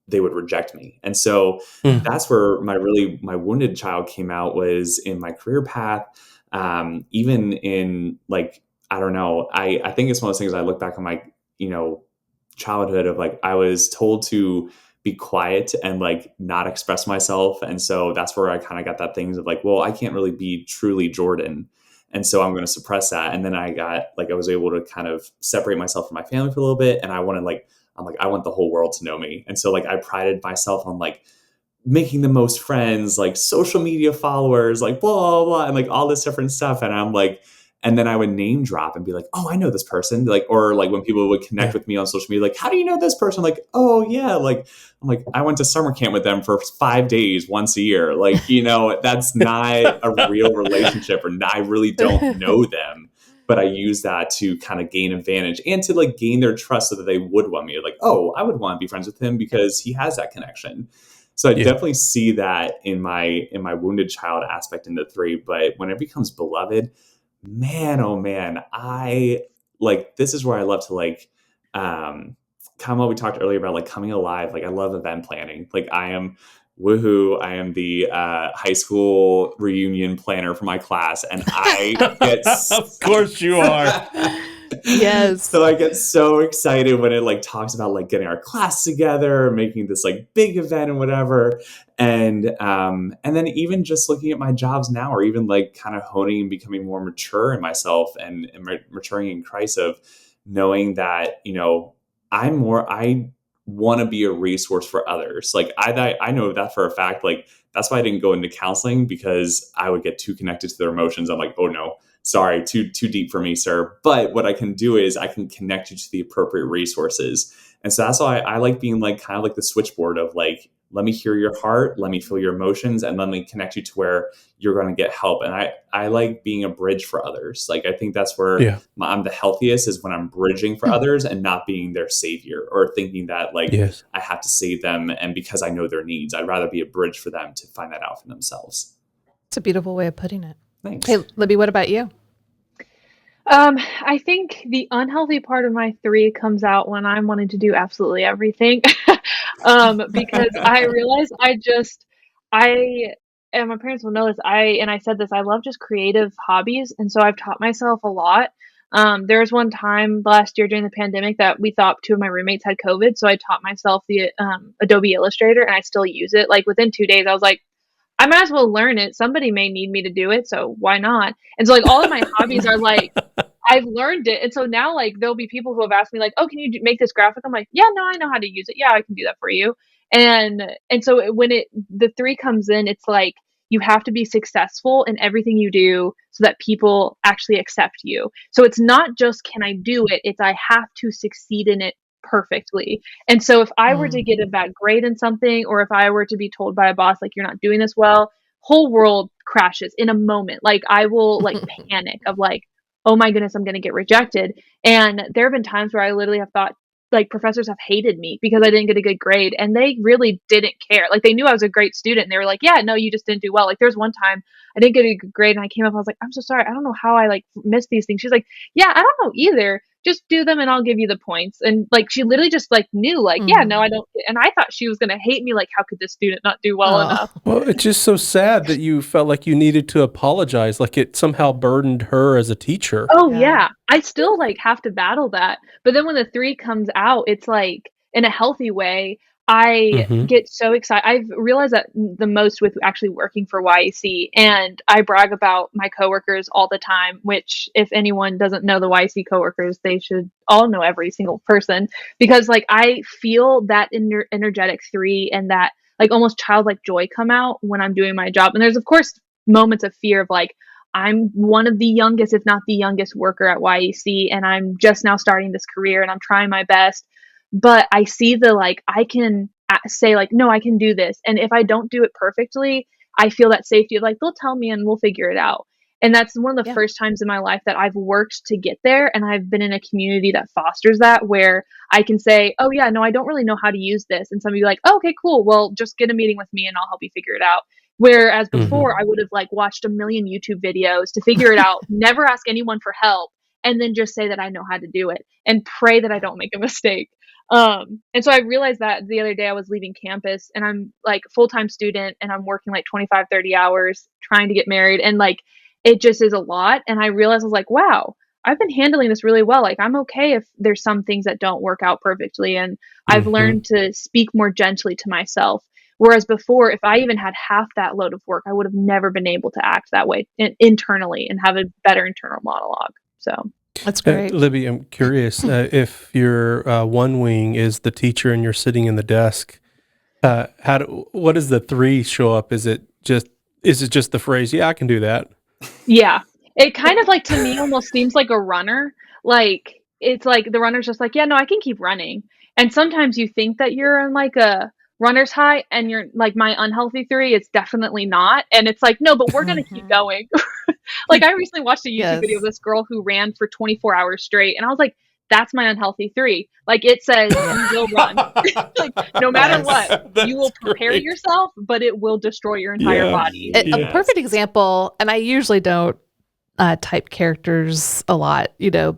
they would reject me. And so that's where my wounded child came out, was in my career path. Even in like, I don't know, I think it's one of those things I look back on my, childhood of like, I was told to be quiet and like not express myself. And so that's where I kind of got that things of like, well, I can't really be truly Jordan. And so I'm going to suppress that. And then I was able to kind of separate myself from my family for a little bit. And I want the whole world to know me. And so like, I prided myself on like making the most friends, like social media followers, like blah, blah, blah, and like all this different stuff. And I'm like, and then I would name drop and be like, oh, I know this person. Like, or like when people would connect with me on social media, like, how do you know this person? Like, oh yeah. Like, I'm like, I went to summer camp with them for 5 days once a year. Like, that's not a real relationship, or I really don't know them, but I use that to kind of gain advantage and to like gain their trust so that they would want me. Like, oh, I would want to be friends with him because he has that connection. So I definitely see that in my wounded child aspect in the 3, but when it becomes beloved, man, oh man, I like, this is where I love to like, kind of what we talked earlier about, like coming alive. Like I love event planning. Like I am the high school reunion planner for my class. And I get, of course you are. Yes. So I get so excited when it like talks about like getting our class together, making this like big event and whatever. And then even just looking at my jobs now, or even like kind of honing and becoming more mature in myself and maturing in Christ, of knowing that, I want to be a resource for others. Like I know that for a fact. Like that's why I didn't go into counseling, because I would get too connected to their emotions. I'm like, oh no, sorry, too deep for me, sir. But what I can do is I can connect you to the appropriate resources. And so that's why I like being like kind of like the switchboard of like, let me hear your heart, let me feel your emotions, and let me connect you to where you're going to get help. And I like being a bridge for others. Like, I think that's where I'm the healthiest, is when I'm bridging for others and not being their savior, or thinking that like I have to save them. And because I know their needs, I'd rather be a bridge for them to find that out for themselves. It's a beautiful way of putting it. Thanks. Hey, Libby, what about you? I think the unhealthy part of my 3 comes out when I'm wanting to do absolutely everything. Because I realize and my parents will know this, I said this, I love just creative hobbies. And so I've taught myself a lot. There was one time last year during the pandemic that we thought 2 of my roommates had COVID. So I taught myself the Adobe Illustrator, and I still use it. Like within 2 days, I was like, I might as well learn it. Somebody may need me to do it, so why not? And so like all of my hobbies are like, I've learned it. And so now like there'll be people who have asked me like, oh, can you make this graphic? I'm like, yeah, no, I know how to use it. Yeah, I can do that for you. And so when the 3 comes in, it's like you have to be successful in everything you do so that people actually accept you. So it's not just can I do it, it's I have to succeed in it perfectly. And so if I were to get a bad grade in something, or if I were to be told by a boss like you're not doing this well, whole world crashes in a moment. Like I will like panic of like, oh my goodness, I'm going to get rejected. And there have been times where I literally have thought like professors have hated me because I didn't get a good grade, and they really didn't care. Like they knew I was a great student, and they were like, yeah, no, you just didn't do well. Like there's one time I didn't get a good grade, and I came up, I was like, I'm so sorry. I don't know how I like missed these things. She's like, yeah, I don't know either. Just do them and I'll give you the points. And like she literally just like knew like, yeah, no, I don't. And I thought she was going to hate me. Like, how could this student not do well enough? Well, it's just so sad that you felt like you needed to apologize, like it somehow burdened her as a teacher. Oh yeah. I still like have to battle that. But then when the 3 comes out, it's like in a healthy way. I get so excited. I've realized that the most with actually working for YEC, and I brag about my coworkers all the time, which if anyone doesn't know the YEC coworkers, they should all know every single person, because like I feel that energetic 3 and that like almost childlike joy come out when I'm doing my job. And there's of course moments of fear of like, I'm one of the youngest, if not the youngest worker at YEC, and I'm just now starting this career and I'm trying my best. But I see the like, I can say like, no, I can do this. And if I don't do it perfectly, I feel that safety of like, they'll tell me and we'll figure it out. And that's one of the first times in my life that I've worked to get there. And I've been in a community that fosters that, where I can say, oh yeah, no, I don't really know how to use this. And somebody like, oh, okay, cool. Well, just get a meeting with me and I'll help you figure it out. Whereas before I would have like watched a million YouTube videos to figure it out, never ask anyone for help, and then just say that I know how to do it and pray that I don't make a mistake. And so I realized that the other day I was leaving campus, and I'm like a full-time student, and I'm working like 25, 30 hours trying to get married. And like, it just is a lot. And I realized I was like, wow, I've been handling this really well. Like I'm okay if there's some things that don't work out perfectly. And I've learned to speak more gently to myself. Whereas before, if I even had half that load of work, I would have never been able to act that way internally and have a better internal monologue. So that's great. Libby, I'm curious if your one wing is the teacher and you're sitting in the desk. What does the 3 show up? Is it just the phrase? Yeah, I can do that. Yeah, it kind of like to me almost seems like a runner. Like it's like the runner's just like, yeah, no, I can keep running. And sometimes you think that you're in like a runner's high, and you're like, my unhealthy 3 is definitely not. And it's like, no, but we're going to keep going. Like I recently watched a YouTube video of this girl who ran for 24 hours straight. And I was like, that's my unhealthy 3. Like it says you will run. Like no matter what, you will prepare yourself, but it will destroy your entire body. A perfect example, and I usually don't type characters a lot,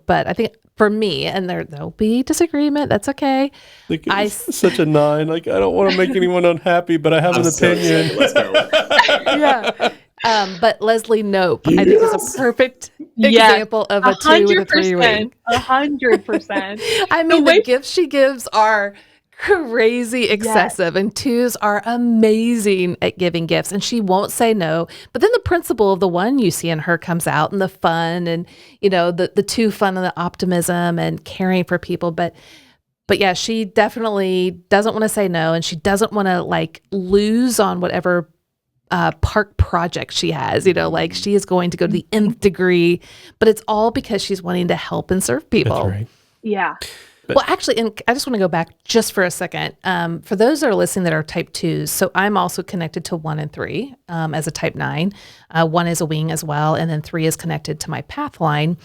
but I think for me, and there'll be disagreement, that's okay. Like, it's such a 9. Like I don't want to make anyone unhappy, but I have an opinion. Let's go. Yeah. But Leslie Knope, I think, is a perfect example of a 2 with a 3 wing. 100%. I mean, the gifts she gives are crazy excessive, and 2s are amazing at giving gifts, and she won't say no. But then the principle of the 1 you see in her comes out, and the fun, and the 2 fun and the optimism and caring for people. But yeah, she definitely doesn't want to say no, and she doesn't want to like lose on whatever park project she has, like she is going to go to the nth degree, but it's all because she's wanting to help and serve people. That's right. Yeah. Well, actually, and I just want to go back just for a second. For those that are listening that are type 2s, so I'm also connected to 1 and 3 as a type 9. 1 is a wing as well, and then 3 is connected to my path line.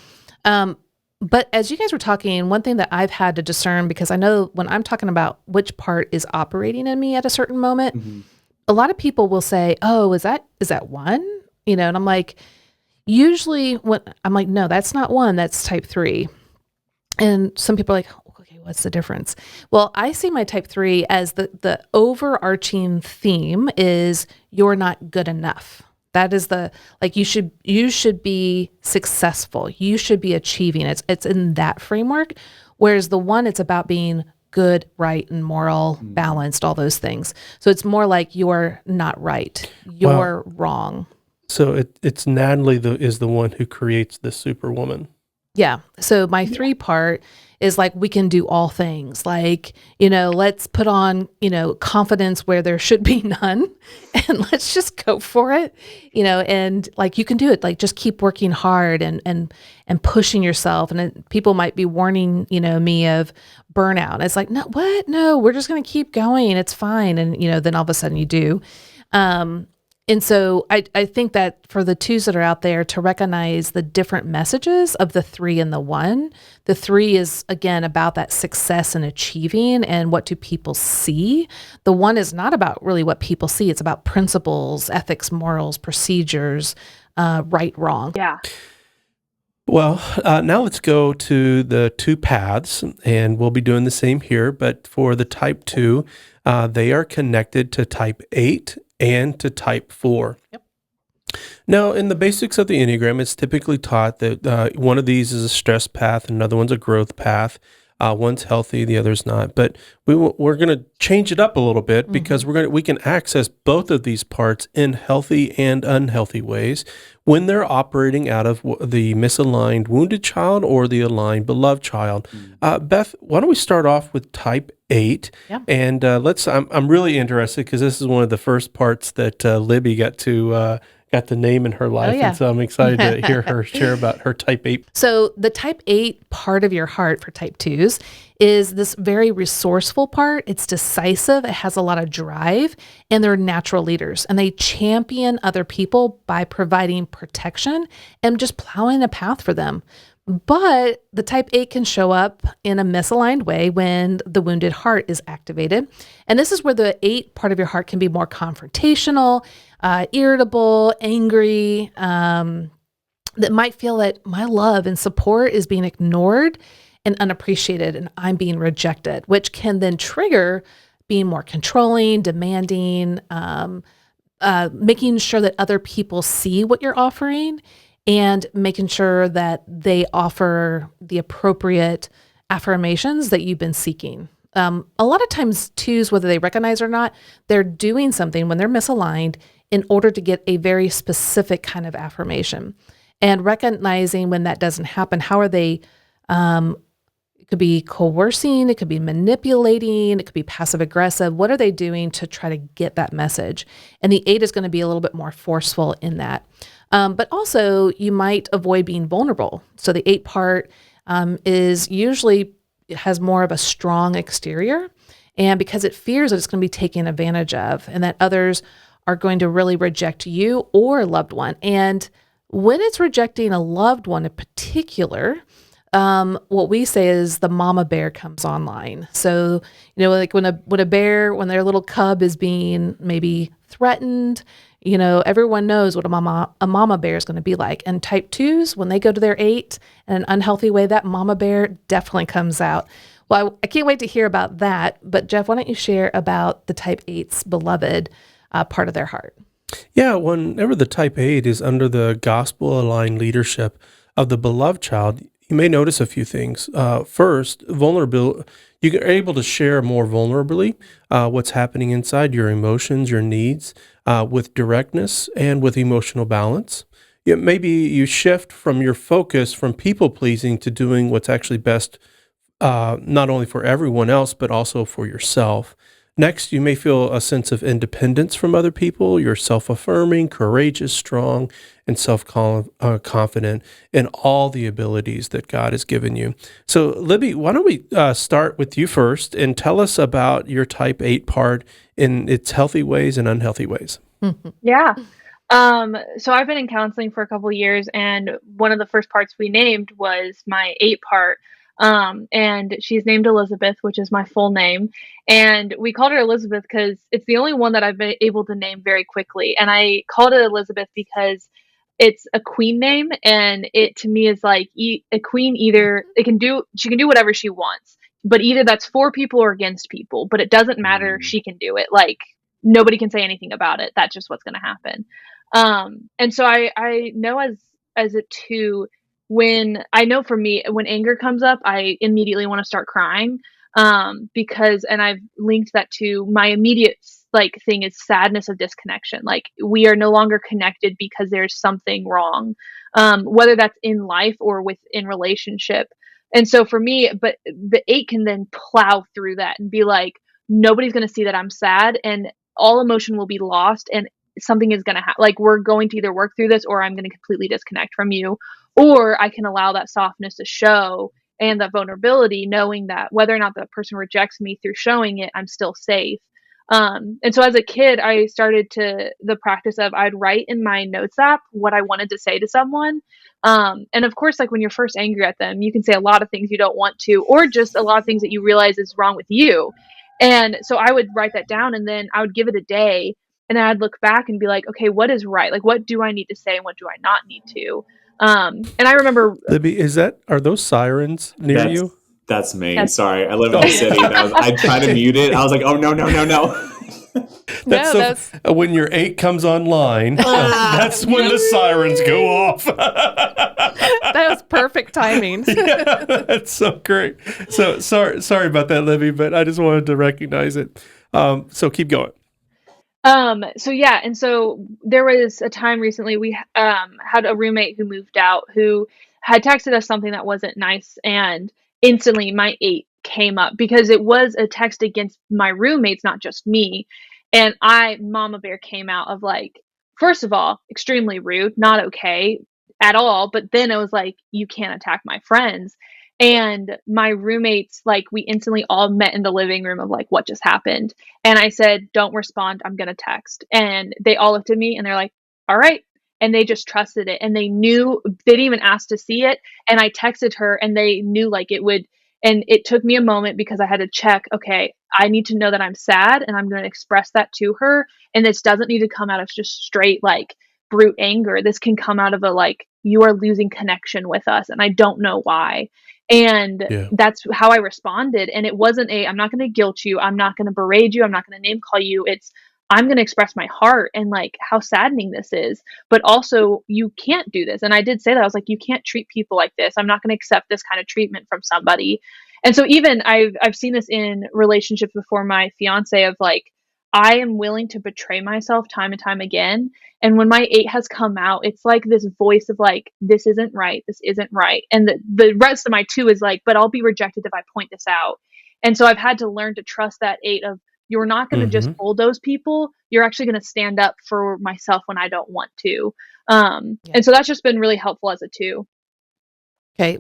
But as you guys were talking, one thing that I've had to discern, because I know when I'm talking about which part is operating in me at a certain moment, a lot of people will say, "Oh, is that 1?" And I'm like, usually when I'm like, "No, that's not 1, that's type 3." And some people are like, "Okay, what's the difference?" Well, I see my type 3 as the overarching theme is you're not good enough. That is you should be successful. You should be achieving. It's in that framework. Whereas the 1, it's about being good, right, and moral, balanced, all those things. So it's more like you're not right. You're wrong. So it's Natalie is the one who creates the superwoman. Yeah. So my 3 part is like, we can do all things. Like, let's put on, confidence where there should be none, and let's just go for it, and like, you can do it. Like, just keep working hard and pushing yourself. And people might be warning, me of burnout. It's like, no, what? No, we're just going to keep going. It's fine. And, then all of a sudden you do. And so I think that for the 2s that are out there, to recognize the different messages of the 3 and the 1, the 3 is, again, about that success and achieving and what do people see. The 1 is not about really what people see. It's about principles, ethics, morals, procedures, right, wrong. Yeah. Well, now let's go to the 2 paths, and we'll be doing the same here. But for the type 2, they are connected to type 8 and to type 4. Yep. Now, in the basics of the Enneagram, it's typically taught that one of these is a stress path, another one's a growth path. One's healthy, the other's not. But we're going to change it up a little bit because we can access both of these parts in healthy and unhealthy ways when they're operating out of the misaligned wounded child or the aligned beloved child. Beth, why don't we start off with type 8? Yeah. And I'm really interested because this is one of the first parts that Libby got to name in her life. yeah. And so I'm excited to hear her share about her type 8. So the type 8 part of your heart for type 2s is this very resourceful part. It's decisive. It has a lot of drive, and they're natural leaders, and they champion other people by providing protection and just plowing a path for them. But the type 8 can show up in a misaligned way when the wounded heart is activated. And this is where the 8 part of your heart can be more confrontational, irritable, angry, that might feel that my love and support is being ignored and unappreciated, and I'm being rejected, which can then trigger being more controlling, demanding, making sure that other people see what you're offering, and making sure that they offer the appropriate affirmations that you've been seeking. A lot of times 2s, whether they recognize or not, they're doing something when they're misaligned in order to get a very specific kind of affirmation. And recognizing when that doesn't happen, how are they, it could be coercing, it could be manipulating, it could be passive aggressive. What are they doing to try to get that message? And the 8 is going to be a little bit more forceful in that. But also, you might avoid being vulnerable. So the 8 part is usually, it has more of a strong exterior, and because it fears that it's going to be taken advantage of and that others are going to really reject you or a loved one. And when it's rejecting a loved one in particular, what we say is the mama bear comes online. So, like when a bear, when their little cub is being maybe threatened, everyone knows what a mama bear is going to be like. And type 2s, when they go to their 8 in an unhealthy way, that mama bear definitely comes out. Well, I can't wait to hear about that. But Jeff, why don't you share about the type 8's beloved part of their heart? Yeah, whenever the type 8 is under the gospel-aligned leadership of the beloved child, you may notice a few things. First, vulnerability. You're able to share more vulnerably what's happening inside your emotions, your needs, with directness and with emotional balance. Maybe you shift from your focus from people-pleasing to doing what's actually best, not only for everyone else, but also for yourself. Next, you may feel a sense of independence from other people. You're self-affirming, courageous, strong, and self-confident in all the abilities that God has given you. So, Libby, why don't we start with you first and tell us about your type 8 part in its healthy ways and unhealthy ways. Yeah. So I've been in counseling for a couple of years, and one of the first parts we named was my 8 part. And she's named Elizabeth, which is my full name. And we called her Elizabeth because it's the only one that I've been able to name very quickly. And I called it Elizabeth because it's a queen name, and it to me is like a queen either she can do whatever she wants, but either that's for people or against people, but it doesn't matter. She can do it. Like nobody can say anything about it. That's just what's going to happen. And so I know as a 2, when I know for me, when anger comes up, I immediately want to start crying. Because, and I've linked that to my immediate like thing is sadness of disconnection. Like we are no longer connected because there's something wrong, whether that's in life or within relationship. And so for me, but the 8 can then plow through that and be like, nobody's going to see that I'm sad, and all emotion will be lost, and something is going to happen. Like we're going to either work through this, or I'm going to completely disconnect from you, or I can allow that softness to show and that vulnerability, knowing that whether or not that person rejects me through showing it, I'm still safe. And so as a kid, I started the practice of I'd write in my notes app what I wanted to say to someone. And of course, like when you're first angry at them, you can say a lot of things you don't want to, or just a lot of things that you realize is wrong with you. And so I would write that down, and then I would give it a day, and then I'd look back and be like, okay, what is right? Like, what do I need to say and what do I not need to? And I remember, Libby, are those sirens near you? That's me. Sorry, I live in the city. I tried to mute it. I was like, oh no. When your 8 comes online, that's when the sirens go off. That was perfect timing. Yeah, that's so great. So sorry about that, Libby, but I just wanted to recognize it. So keep going. So yeah, and so there was a time recently we had a roommate who moved out who had texted us something that wasn't nice, and instantly my 8 came up because it was a text against my roommates, not just me. And Mama Bear came out of like, first of all, extremely rude, not okay at all. But then it was like, you can't attack my friends. And my roommates, like, we instantly all met in the living room of like, what just happened? And I said, don't respond. I'm going to text. And they all looked at me and they're like, all right. And they just trusted it. And they didn't even ask to see it. And I texted her, and they knew like it would. And it took me a moment because I had to check, okay, I need to know that I'm sad, and I'm going to express that to her. And this doesn't need to come out of just straight like brute anger. This can come out of a like, you are losing connection with us, and I don't know why. And that's how I responded. And it wasn't I'm not going to guilt you. I'm not going to berate you. I'm not going to name call you. I'm going to express my heart and like how saddening this is, but also you can't do this. And I did say that. I was like, you can't treat people like this. I'm not going to accept this kind of treatment from somebody. And so even I've seen this in relationships before my fiance of like, I am willing to betray myself time and time again. And when my 8 has come out, it's like this voice of like, this isn't right. This isn't right. And the rest of my 2 is like, but I'll be rejected if I point this out. And so I've had to learn to trust that 8 of, you're not going to just bulldoze people. You're actually going to stand up for myself when I don't want to. And so that's just been really helpful as a 2. Okay.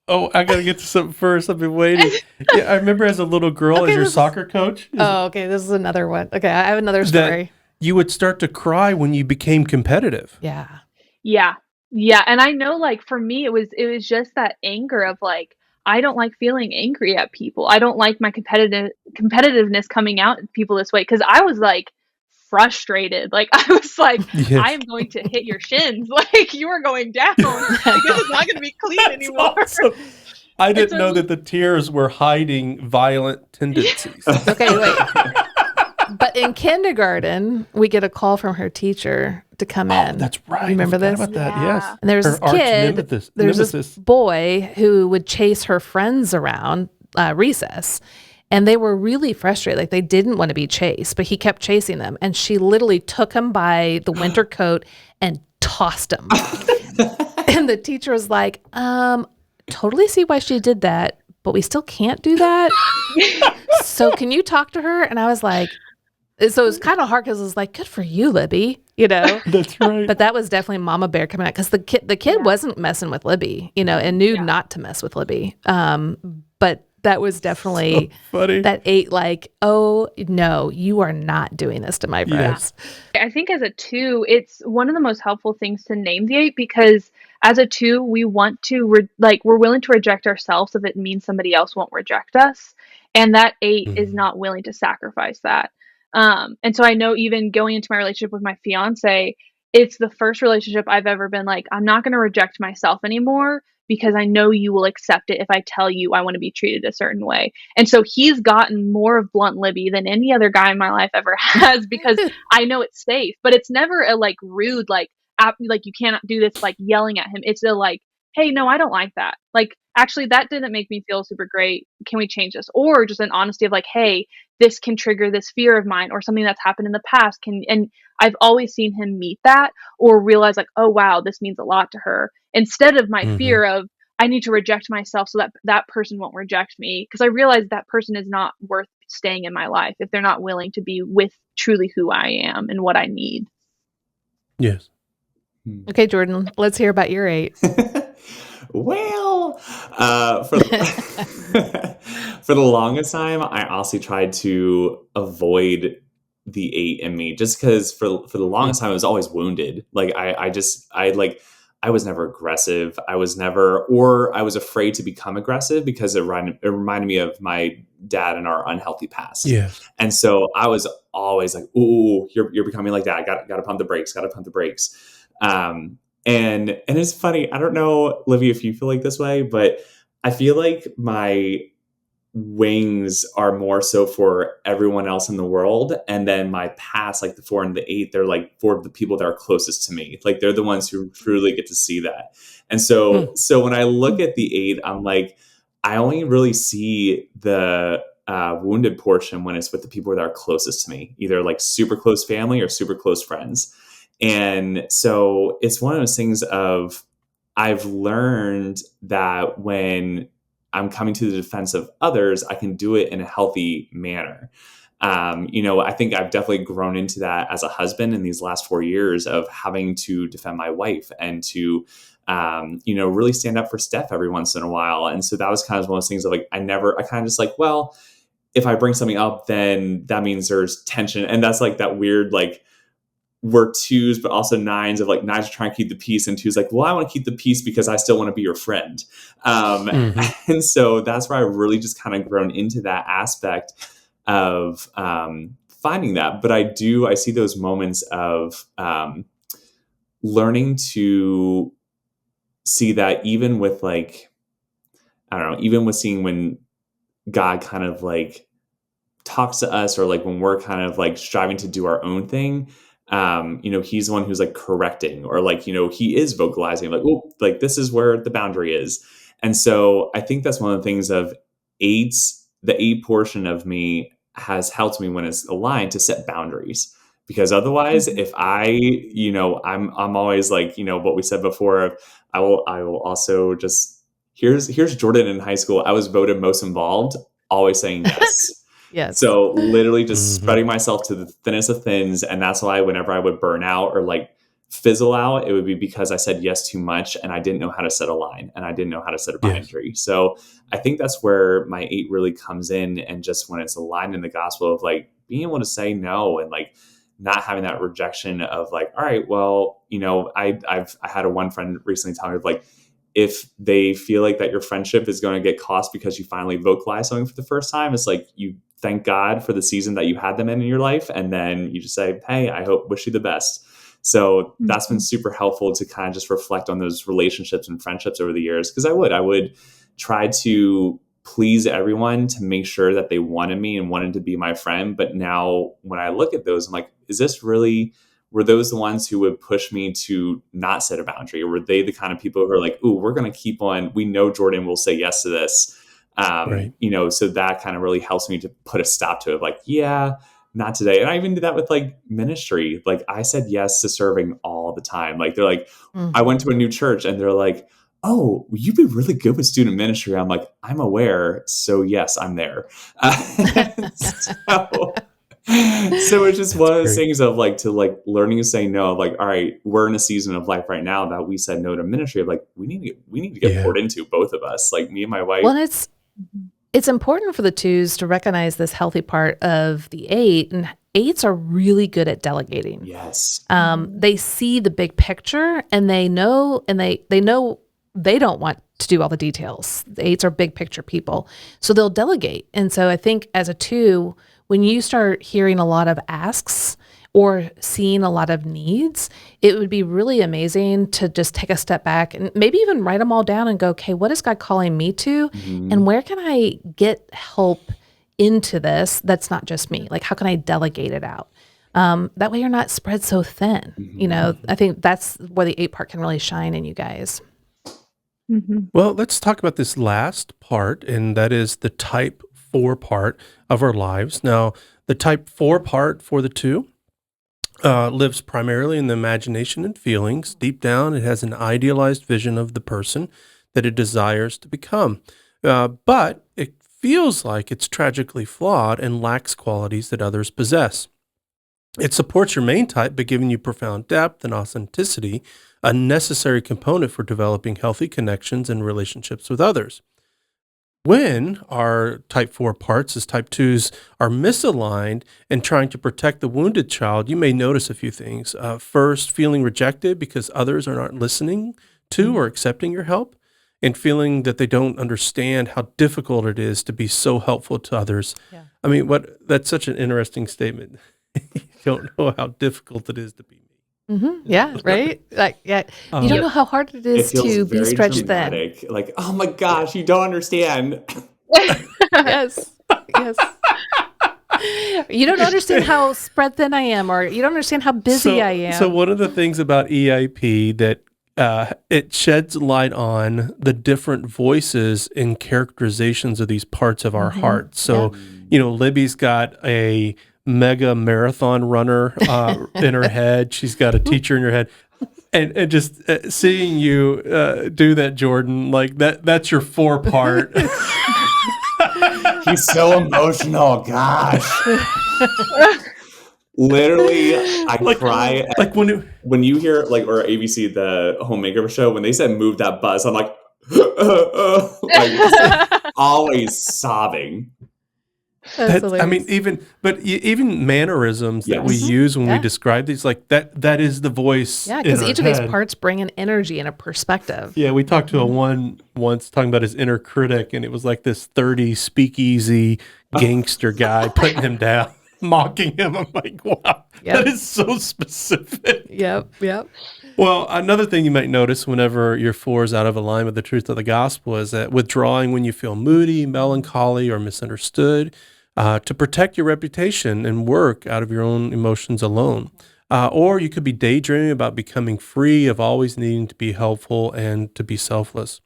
I got to get to something first. I've been waiting. Yeah, I remember as a little girl, as your soccer coach. Okay. This is another one. Okay. I have another story. You would start to cry when you became competitive. Yeah. And I know like for me, it was just that anger of like, I don't like feeling angry at people. I don't like my competitiveness coming out at people this way. Because I was like frustrated. Like I was like, I am going to hit your shins. Like you are going down. Like, this is not going to be clean anymore. Awesome. I didn't know that the tears were hiding violent tendencies. Okay, wait. But in kindergarten, we get a call from her teacher to come in. That's right. Remember this? About that, yes. And there's this kid, there's this boy who would chase her friends around recess. And they were really frustrated. Like they didn't want to be chased, but he kept chasing them. And she literally took him by the winter coat and tossed him. And the teacher was like, totally see why she did that. but we still can't do that. So can you talk to her? And I was like, so it was kind of hard because it was like, good for you, Libby, That's right. But that was definitely Mama Bear coming out because the kid wasn't messing with Libby, and knew not to mess with Libby. But that was definitely so funny. That 8, like, oh no, you are not doing this to my friends. I think as a 2, it's one of the most helpful things to name the 8 because as a 2, we want to we're willing to reject ourselves if it means somebody else won't reject us, and that 8 is not willing to sacrifice that. And so I know even going into my relationship with my fiance, it's the first relationship I've ever been like, I'm not going to reject myself anymore because I know you will accept it if I tell you I want to be treated a certain way. And so he's gotten more of blunt Libby than any other guy in my life ever has because I know it's safe, but it's never a like rude, like you cannot do this, like yelling at him. It's a like, hey, no, I don't like that. Like, actually, that didn't make me feel super great. Can we change this? Or just an honesty of like, hey, this can trigger this fear of mine or something that's happened in the past and I've always seen him meet that or realize like, oh wow, this means a lot to her, instead of my fear of I need to reject myself so that that person won't reject me, because I realize that person is not worth staying in my life if they're not willing to be with truly who I am and what I need. Yes. Okay, Jordan, let's hear about your 8. Well, for the longest time, I also tried to avoid the 8 in me, just because for the longest time I was always wounded. Like I was never aggressive. I was afraid to become aggressive because it reminded me of my dad and our unhealthy past. Yeah. And so I was always like, "Ooh, you're becoming like that. Got to pump the brakes. Got to pump the brakes." And it's funny. I don't know, Livy, if you feel like this way, but I feel like my wings are more so for everyone else in the world, and then my past, like the 4 and the 8, they're like for the people that are closest to me. Like they're the ones who truly get to see that. And so when I look at the 8, I'm like, I only really see the wounded portion when it's with the people that are closest to me, either like super close family or super close friends. And so it's one of those things of, I've learned that when I'm coming to the defense of others, I can do it in a healthy manner. I think I've definitely grown into that as a husband in these last 4 years of having to defend my wife and to, really stand up for Steph every once in a while. And so that was kind of one of those things of like, I kind of just like, well, if I bring something up, then that means there's tension. And that's like that weird, like, we're 2s, but also 9s of like 9s are trying to keep the peace, and 2s like, well, I want to keep the peace because I still want to be your friend. And so that's where I really just kind of grown into that aspect of finding that. But I see those moments of learning to see that even with like, I don't know, even with seeing when God kind of like talks to us, or like when we're kind of like striving to do our own thing, he's the one who's like correcting, or like, he is vocalizing like, oh, like this is where the boundary is. And so I think that's one of the things of the 8 portion of me has helped me when it's aligned to set boundaries, because otherwise if I'm always like, what we said before, I will also just, here's Jordan in high school. I was voted most involved, always saying yes. Yes. So literally just spreading myself to the thinnest of thins. And that's why whenever I would burn out or like fizzle out, it would be because I said yes too much and I didn't know how to set a line and I didn't know how to set a boundary. Yes. So I think that's where my 8 really comes in, and just when it's aligned in the gospel of like being able to say no, and like not having that rejection of like, all right, well, I had one friend recently tell me of like, if they feel like that your friendship is going to get cost because you finally vocalize something for the first time, it's like you thank God for the season that you had them in your life. And then you just say, hey, wish you the best. So that's been super helpful to kind of just reflect on those relationships and friendships over the years. Cause I would try to please everyone to make sure that they wanted me and wanted to be my friend. But now when I look at those, I'm like, were those the ones who would push me to not set a boundary? Or were they the kind of people who are like, ooh, we're going to keep on, we know Jordan will say yes to this. Right. So that kind of really helps me to put a stop to it. Like, yeah, not today. And I even did that with like ministry. Like I said yes to serving all the time. Like they're like, I went to a new church and they're like, oh, you'd be really good with student ministry. I'm like, I'm aware. So yes, I'm there. So it's just one of those things of like, to like learning to say no, like, all right, we're in a season of life right now that we said no to ministry. Like we need to get poured into, both of us, like me and my wife. Well, it's important for the 2s to recognize this healthy part of the 8, and 8s are really good at delegating. Yes. They see the big picture, and they know they don't want to do all the details. The 8s are big picture people, so they'll delegate. And so I think as a 2, when you start hearing a lot of asks or seeing a lot of needs, it would be really amazing to just take a step back and maybe even write them all down and go, okay, what is God calling me to? And where can I get help into this that's not just me? Like, how can I delegate it out? That way you're not spread so thin. You know, I think that's where the 8 part can really shine in you guys. Well, let's talk about this last part, and that is the type 4 part of our lives. Now, the type 4 part for the 2 lives primarily in the imagination and feelings. Deep down, it has an idealized vision of the person that it desires to become. But it feels like it's tragically flawed and lacks qualities that others possess. It supports your main type by giving you profound depth and authenticity, a necessary component for developing healthy connections and relationships with others. When our type 4 parts as type 2s are misaligned and trying to protect the wounded child, you may notice a few things. First, feeling rejected because others are not listening to or accepting your help, and feeling that they don't understand how difficult it is to be so helpful to others. Yeah. I mean, that's such an interesting statement. You don't know how difficult it is to be me. Yeah, right? Like, you don't know how hard it is to be stretched thin. Like, oh my gosh, you don't understand. Yes. You don't understand how spread thin I am, or you don't understand how busy I am. So one of the things about EIP that it sheds light on the different voices and characterizations of these parts of our heart. So, Libby's got a mega marathon runner in her head. She's got a teacher in her head. And just seeing you do that, Jordan, like that's your 4 part. He's so emotional. Gosh. Literally, I cry. Like when you hear, like, or ABC, the homemaker show, when they said move that bus, I'm like, always sobbing. I mean, even mannerisms that we use when we describe these, like that is the voice. Yeah, because each of these parts bring an energy and a perspective. Yeah, we talked to a one once talking about his inner critic, and it was like this 30 speakeasy gangster guy putting him down, mocking him. I'm like, wow, that is so specific. Yep. Well, another thing you might notice whenever your 4 is out of line with the truth of the gospel is that withdrawing when you feel moody, melancholy, or misunderstood, to protect your reputation and work out of your own emotions alone. Or you could be daydreaming about becoming free of always needing to be helpful and to be selfless.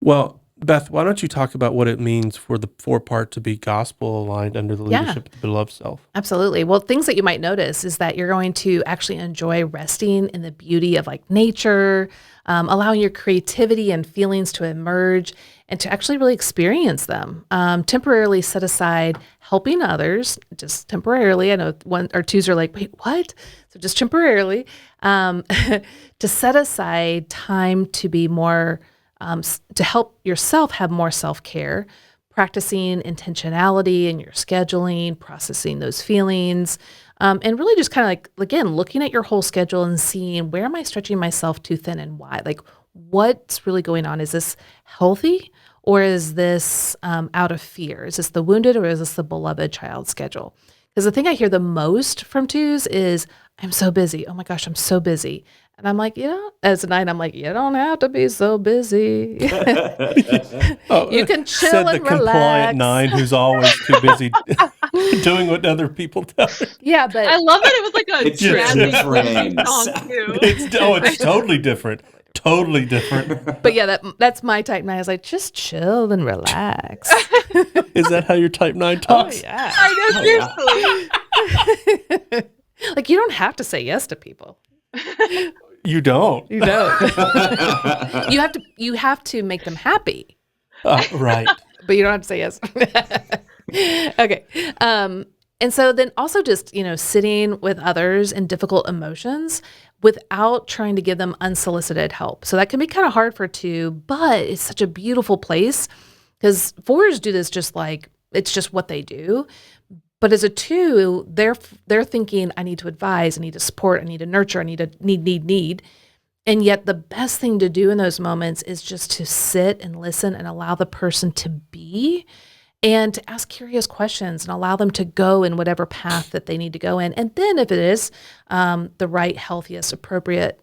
Well, Beth, why don't you talk about what it means for the 4 part to be gospel aligned under the leadership of the beloved self? Absolutely. Well, things that you might notice is that you're going to actually enjoy resting in the beauty of like nature, allowing your creativity and feelings to emerge and to actually really experience them. Temporarily set aside helping others, just temporarily. I know 1 or 2s are like, wait, what? So just temporarily, to set aside time to be more to help yourself have more self-care, practicing intentionality in your scheduling, processing those feelings, and really just kind of like, again, looking at your whole schedule and seeing where am I stretching myself too thin and why? Like, what's really going on? Is this healthy or is this out of fear? Is this the wounded or is this the beloved child schedule? Because the thing I hear the most from 2s is, I'm so busy. Oh my gosh, I'm so busy. And I'm like, as a 9, I'm like, you don't have to be so busy. You can chill said and the relax. Compliant 9 who's always too busy doing what other people tell her. Yeah, but I love that it was like a different. song too. It's totally different. Totally different. But yeah, that's my type 9. I was like, just chill and relax. Is that how your type 9 talks? Oh, yeah. I know, seriously. Like, you don't have to say yes to people. You don't. You don't. You have to make them happy. Right. But you don't have to say yes. Okay. And so then also just, sitting with others in difficult emotions without trying to give them unsolicited help. So that can be kind of hard for two, but it's such a beautiful place because fours do this just like, it's just what they do. But as a two, they're thinking, I need to advise, I need to support, I need to nurture, I need to need. And yet the best thing to do in those moments is just to sit and listen and allow the person to be and to ask curious questions and allow them to go in whatever path that they need to go in. And then if it is the right, healthiest, appropriate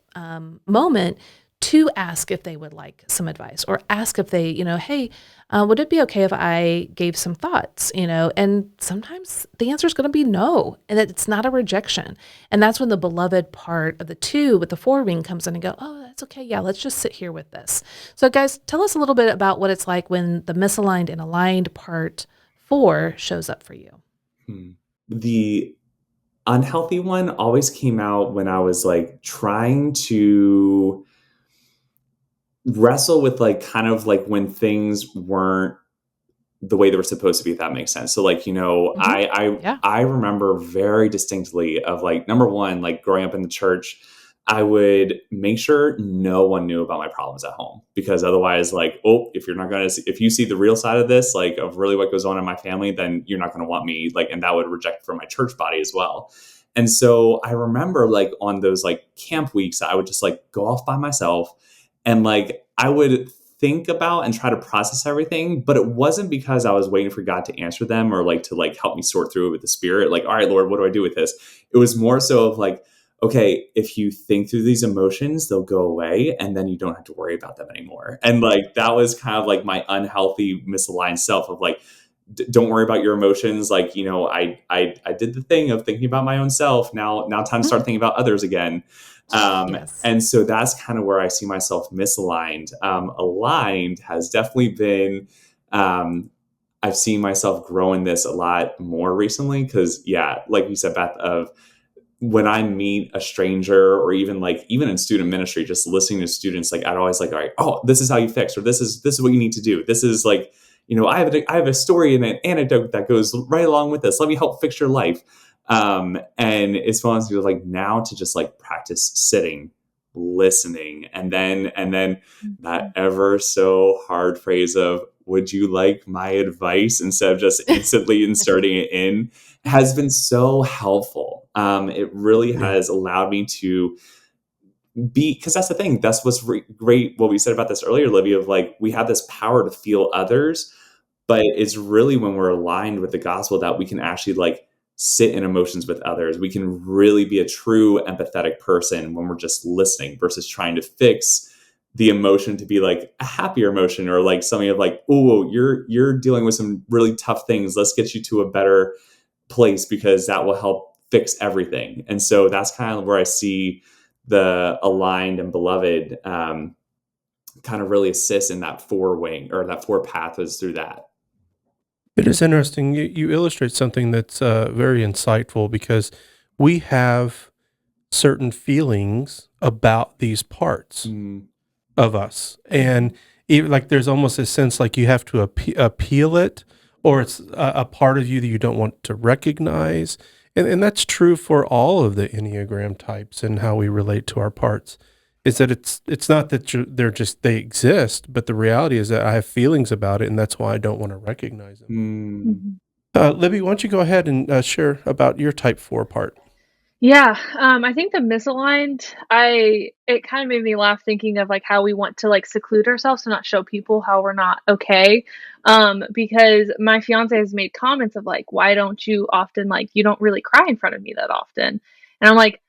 moment, to ask if they would like some advice or ask if they, hey, would it be okay if I gave some thoughts, and sometimes the answer is going to be no, and that it's not a rejection. And that's when the beloved part of the two with the four ring comes in and go, oh, that's okay. Yeah, let's just sit here with this. So guys, tell us a little bit about what it's like when the misaligned and aligned part 4 shows up for you. The unhealthy one always came out when I was like trying to wrestle with like kind of like when things weren't the way they were supposed to be, if that makes sense. So like, I remember very distinctly of like, number one, like growing up in the church, I would make sure no one knew about my problems at home, because otherwise like, if you see the real side of this, like of really what goes on in my family, then you're not going to want me, like, and that would reject from my church body as well. And so I remember like on those like camp weeks, I would just like go off by myself and like, I would think about and try to process everything, but it wasn't because I was waiting for God to answer them or like to like help me sort through it with the Spirit. Like, all right, Lord, what do I do with this? It was more so of like, okay, if you think through these emotions, they'll go away and then you don't have to worry about them anymore. And like, that was kind of like my unhealthy, misaligned self of like, don't worry about your emotions. Like, I did the thing of thinking about my own self. Now time to start thinking about others again. Yes. And so that's kind of where I see myself misaligned. Aligned has definitely been, I've seen myself grow in this a lot more recently. Cause like you said, Beth, of when I meet a stranger or even in student ministry, just listening to students, like I'd always like, all right, oh, this is how you fix, or this is what you need to do. This is like, I have a story and an anecdote that goes right along with this. Let me help fix your life. And it's fun to like now to just like practice sitting, listening, and then that ever so hard phrase of, would you like my advice, instead of just instantly inserting it in, has been so helpful. It really has allowed me to be, because that's the thing. That's what's great. What we said about this earlier, Olivia, of like, we have this power to feel others, but it's really when we're aligned with the gospel that we can actually like sit in emotions with others. We can really be a true empathetic person when we're just listening versus trying to fix the emotion to be like a happier emotion, or like something of like, oh, you're dealing with some really tough things. Let's get you to a better place because that will help fix everything. And so that's kind of where I see the aligned and beloved kind of really assist in that 4-wing, or that 4 path is through that. It is interesting. You illustrate something that's very insightful, because we have certain feelings about these parts of us. And even like there's almost a sense like you have to appeal it, or it's a part of you that you don't want to recognize. And that's true for all of the Enneagram types and how we relate to our parts. Is that it's not that they exist, but the reality is that I have feelings about it, and that's why I don't want to recognize them. Libby, why don't you go ahead and share about your type 4 part? Yeah, I think the misaligned, it kind of made me laugh thinking of like how we want to like seclude ourselves to not show people how we're not okay. Because my fiance has made comments of like, why don't you often, like, you don't really cry in front of me that often. And I'm like,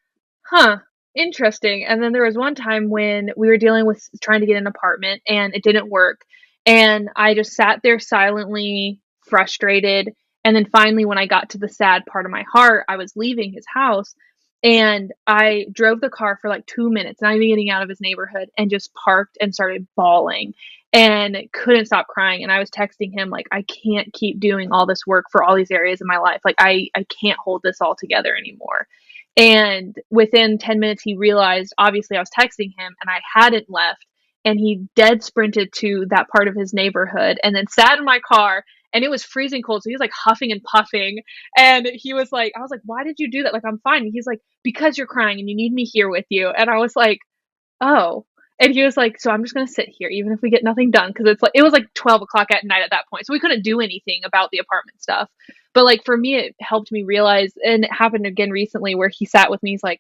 huh, interesting. And then there was one time when we were dealing with trying to get an apartment and it didn't work. And I just sat there silently, frustrated. And then finally, when I got to the sad part of my heart, I was leaving his house and I drove the car for like 2 minutes, not even getting out of his neighborhood, and just parked and started bawling and couldn't stop crying. And I was texting him, like, I can't keep doing all this work for all these areas of my life. Like, I can't hold this all together anymore. And within 10 minutes, he realized, obviously, I was texting him and I hadn't left. And he dead sprinted to that part of his neighborhood and then sat in my car. And it was freezing cold. So he was like huffing and puffing. And he was like, I was like, why did you do that? Like, I'm fine. And he's like, because you're crying and you need me here with you. And I was like, oh. And he was like, so I'm just going to sit here, even if we get nothing done. Cause it was like 12 o'clock at night at that point. So we couldn't do anything about the apartment stuff. But like for me, it helped me realize, and it happened again recently where he sat with me. He's like,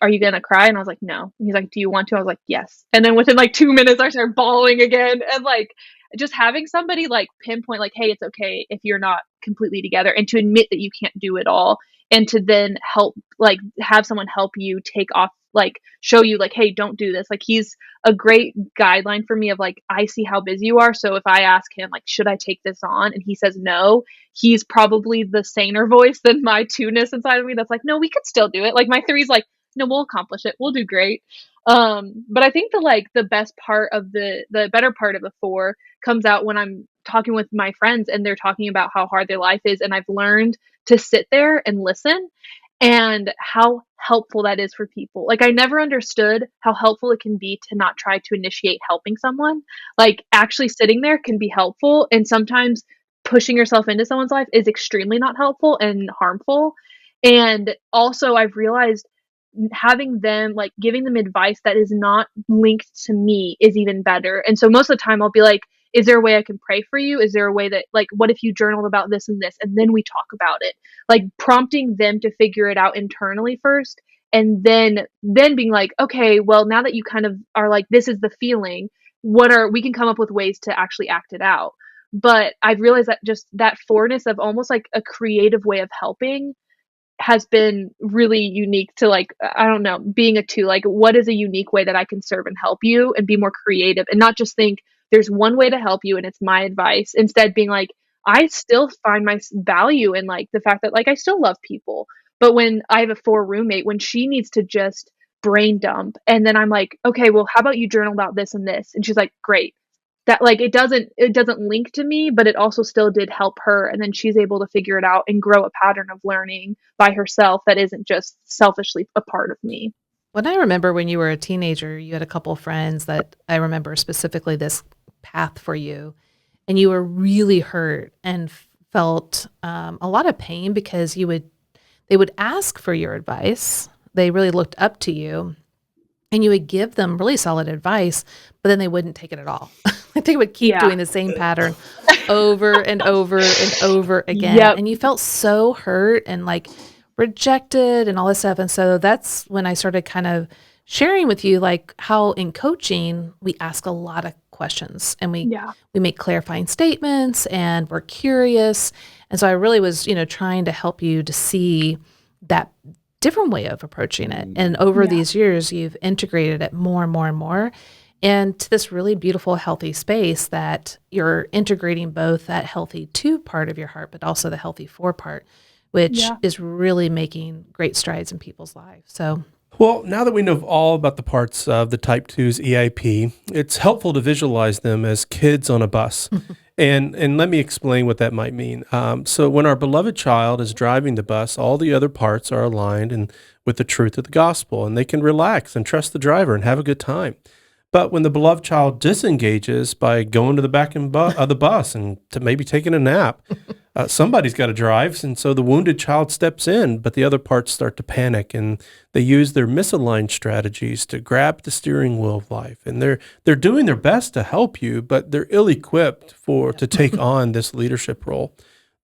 are you going to cry? And I was like, no. And he's like, do you want to? I was like, yes. And then within like 2 minutes, I started bawling again. And like, just having somebody like pinpoint, like, hey, it's okay if you're not completely together, and to admit that you can't do it all, and to then help, like, have someone help you take off, like, show you, like, hey, don't do this. Like, he's a great guideline for me of, like, I see how busy you are. So if I ask him, like, should I take this on? And he says no, he's probably the saner voice than my two-ness inside of me that's like, no, we could still do it. Like, my three's like, no, we'll accomplish it. We'll do great. But I think the best part of the better part of the four comes out when I'm talking with my friends and they're talking about how hard their life is. And I've learned to sit there and listen, and how helpful that is for people. Like, I never understood how helpful it can be to not try to initiate helping someone. Like, actually sitting there can be helpful. And sometimes pushing yourself into someone's life is extremely not helpful and harmful. And also I've realized having them, like, giving them advice that is not linked to me is even better. And so most of the time I'll be like, is there a way I can pray for you? Is there a way that, like, what if you journaled about this and this, and then we talk about it? Like, prompting them to figure it out internally first, and then being like, okay, well, now that you kind of are like, this is the feeling, we can come up with ways to actually act it out. But I've realized that just that fourness of almost like a creative way of helping has been really unique to, like, I don't know, being a two, like, what is a unique way that I can serve and help you and be more creative, and not just think there's one way to help you and it's my advice. Instead, being like, I still find my value in, like, the fact that, like, I still love people, but when I have a four roommate, when she needs to just brain dump, and then I'm like, okay, well, how about you journal about this and this? And she's like, great. That, like, it doesn't link to me, but it also still did help her, and then she's able to figure it out and grow a pattern of learning by herself that isn't just selfishly a part of me. When I remember when you were a teenager, you had a couple of friends that I remember specifically this path for you, and you were really hurt and felt a lot of pain because they would ask for your advice. They really looked up to you, and you would give them really solid advice, but then they wouldn't take it at all. They would keep doing the same pattern over and over and over again. Yep. And you felt so hurt and, like, rejected and all this stuff. And so that's when I started kind of sharing with you, like, how in coaching, we ask a lot of questions, and we make clarifying statements, and we're curious. And so I really was, trying to help you to see that different way of approaching it. And over these years, you've integrated it more and more and more into this really beautiful, healthy space that you're integrating both that healthy 2 part of your heart, but also the healthy 4 part, which is really making great strides in people's lives. So, well, now that we know all about the parts of the Type 2's EIP, it's helpful to visualize them as kids on a bus. And let me explain what that might mean. So when our beloved child is driving the bus, all the other parts are aligned and with the truth of the gospel, and they can relax and trust the driver and have a good time. But when the beloved child disengages by going to the back of the bus and to maybe taking a nap, somebody's got to drive, and so the wounded child steps in, but the other parts start to panic, and they use their misaligned strategies to grab the steering wheel of life. And they're doing their best to help you, but they're ill-equipped to take on this leadership role.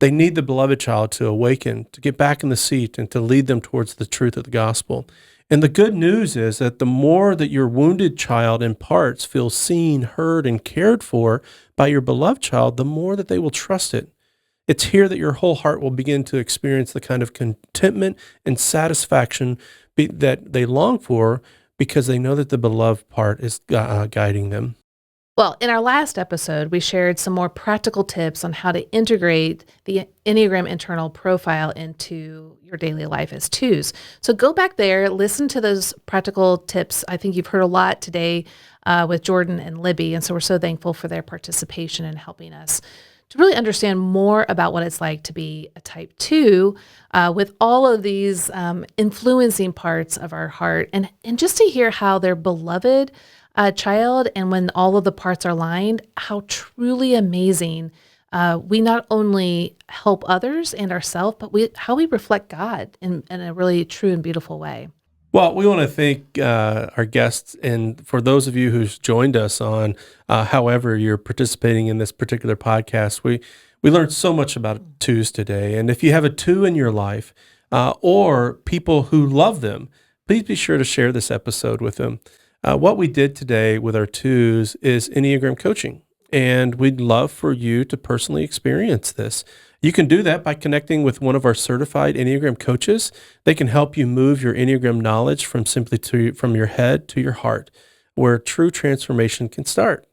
They need the beloved child to awaken, to get back in the seat, and to lead them towards the truth of the gospel. And the good news is that the more that your wounded child in parts feels seen, heard, and cared for by your beloved child, the more that they will trust it. It's here that your whole heart will begin to experience the kind of contentment and satisfaction that they long for, because they know that the beloved part is guiding them. Well, in our last episode, we shared some more practical tips on how to integrate the Enneagram Internal Profile into your daily life as 2s. So go back there, listen to those practical tips. I think you've heard a lot today with Jordan and Libby, and so we're so thankful for their participation in helping us to really understand more about what it's like to be a type 2 with all of these influencing parts of our heart, and just to hear how their beloved child, and when all of the parts are aligned, how truly amazing we not only help others and ourselves, but how we reflect God in a really true and beautiful way. Well, we want to thank our guests, and for those of you who's joined us on however you're participating in this particular podcast, we learned so much about twos today. And if you have a two in your life or people who love them, please be sure to share this episode with them. What we did today with our twos is Enneagram coaching, and we'd love for you to personally experience this. You can do that by connecting with one of our certified Enneagram coaches. They can help you move your Enneagram knowledge from your head to your heart, where true transformation can start.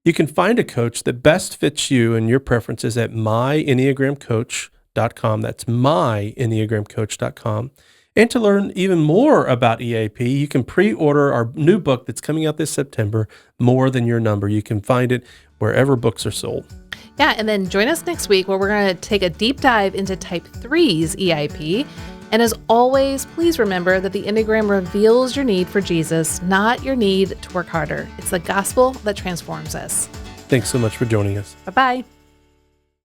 You can find a coach that best fits you and your preferences at myenneagramcoach.com. That's myenneagramcoach.com. And to learn even more about EAP, you can pre-order our new book that's coming out this September, More Than Your Number. You can find it wherever books are sold. Yeah, and then join us next week where we're going to take a deep dive into Type 3's EIP. And as always, please remember that the Enneagram reveals your need for Jesus, not your need to work harder. It's the gospel that transforms us. Thanks so much for joining us. Bye-bye.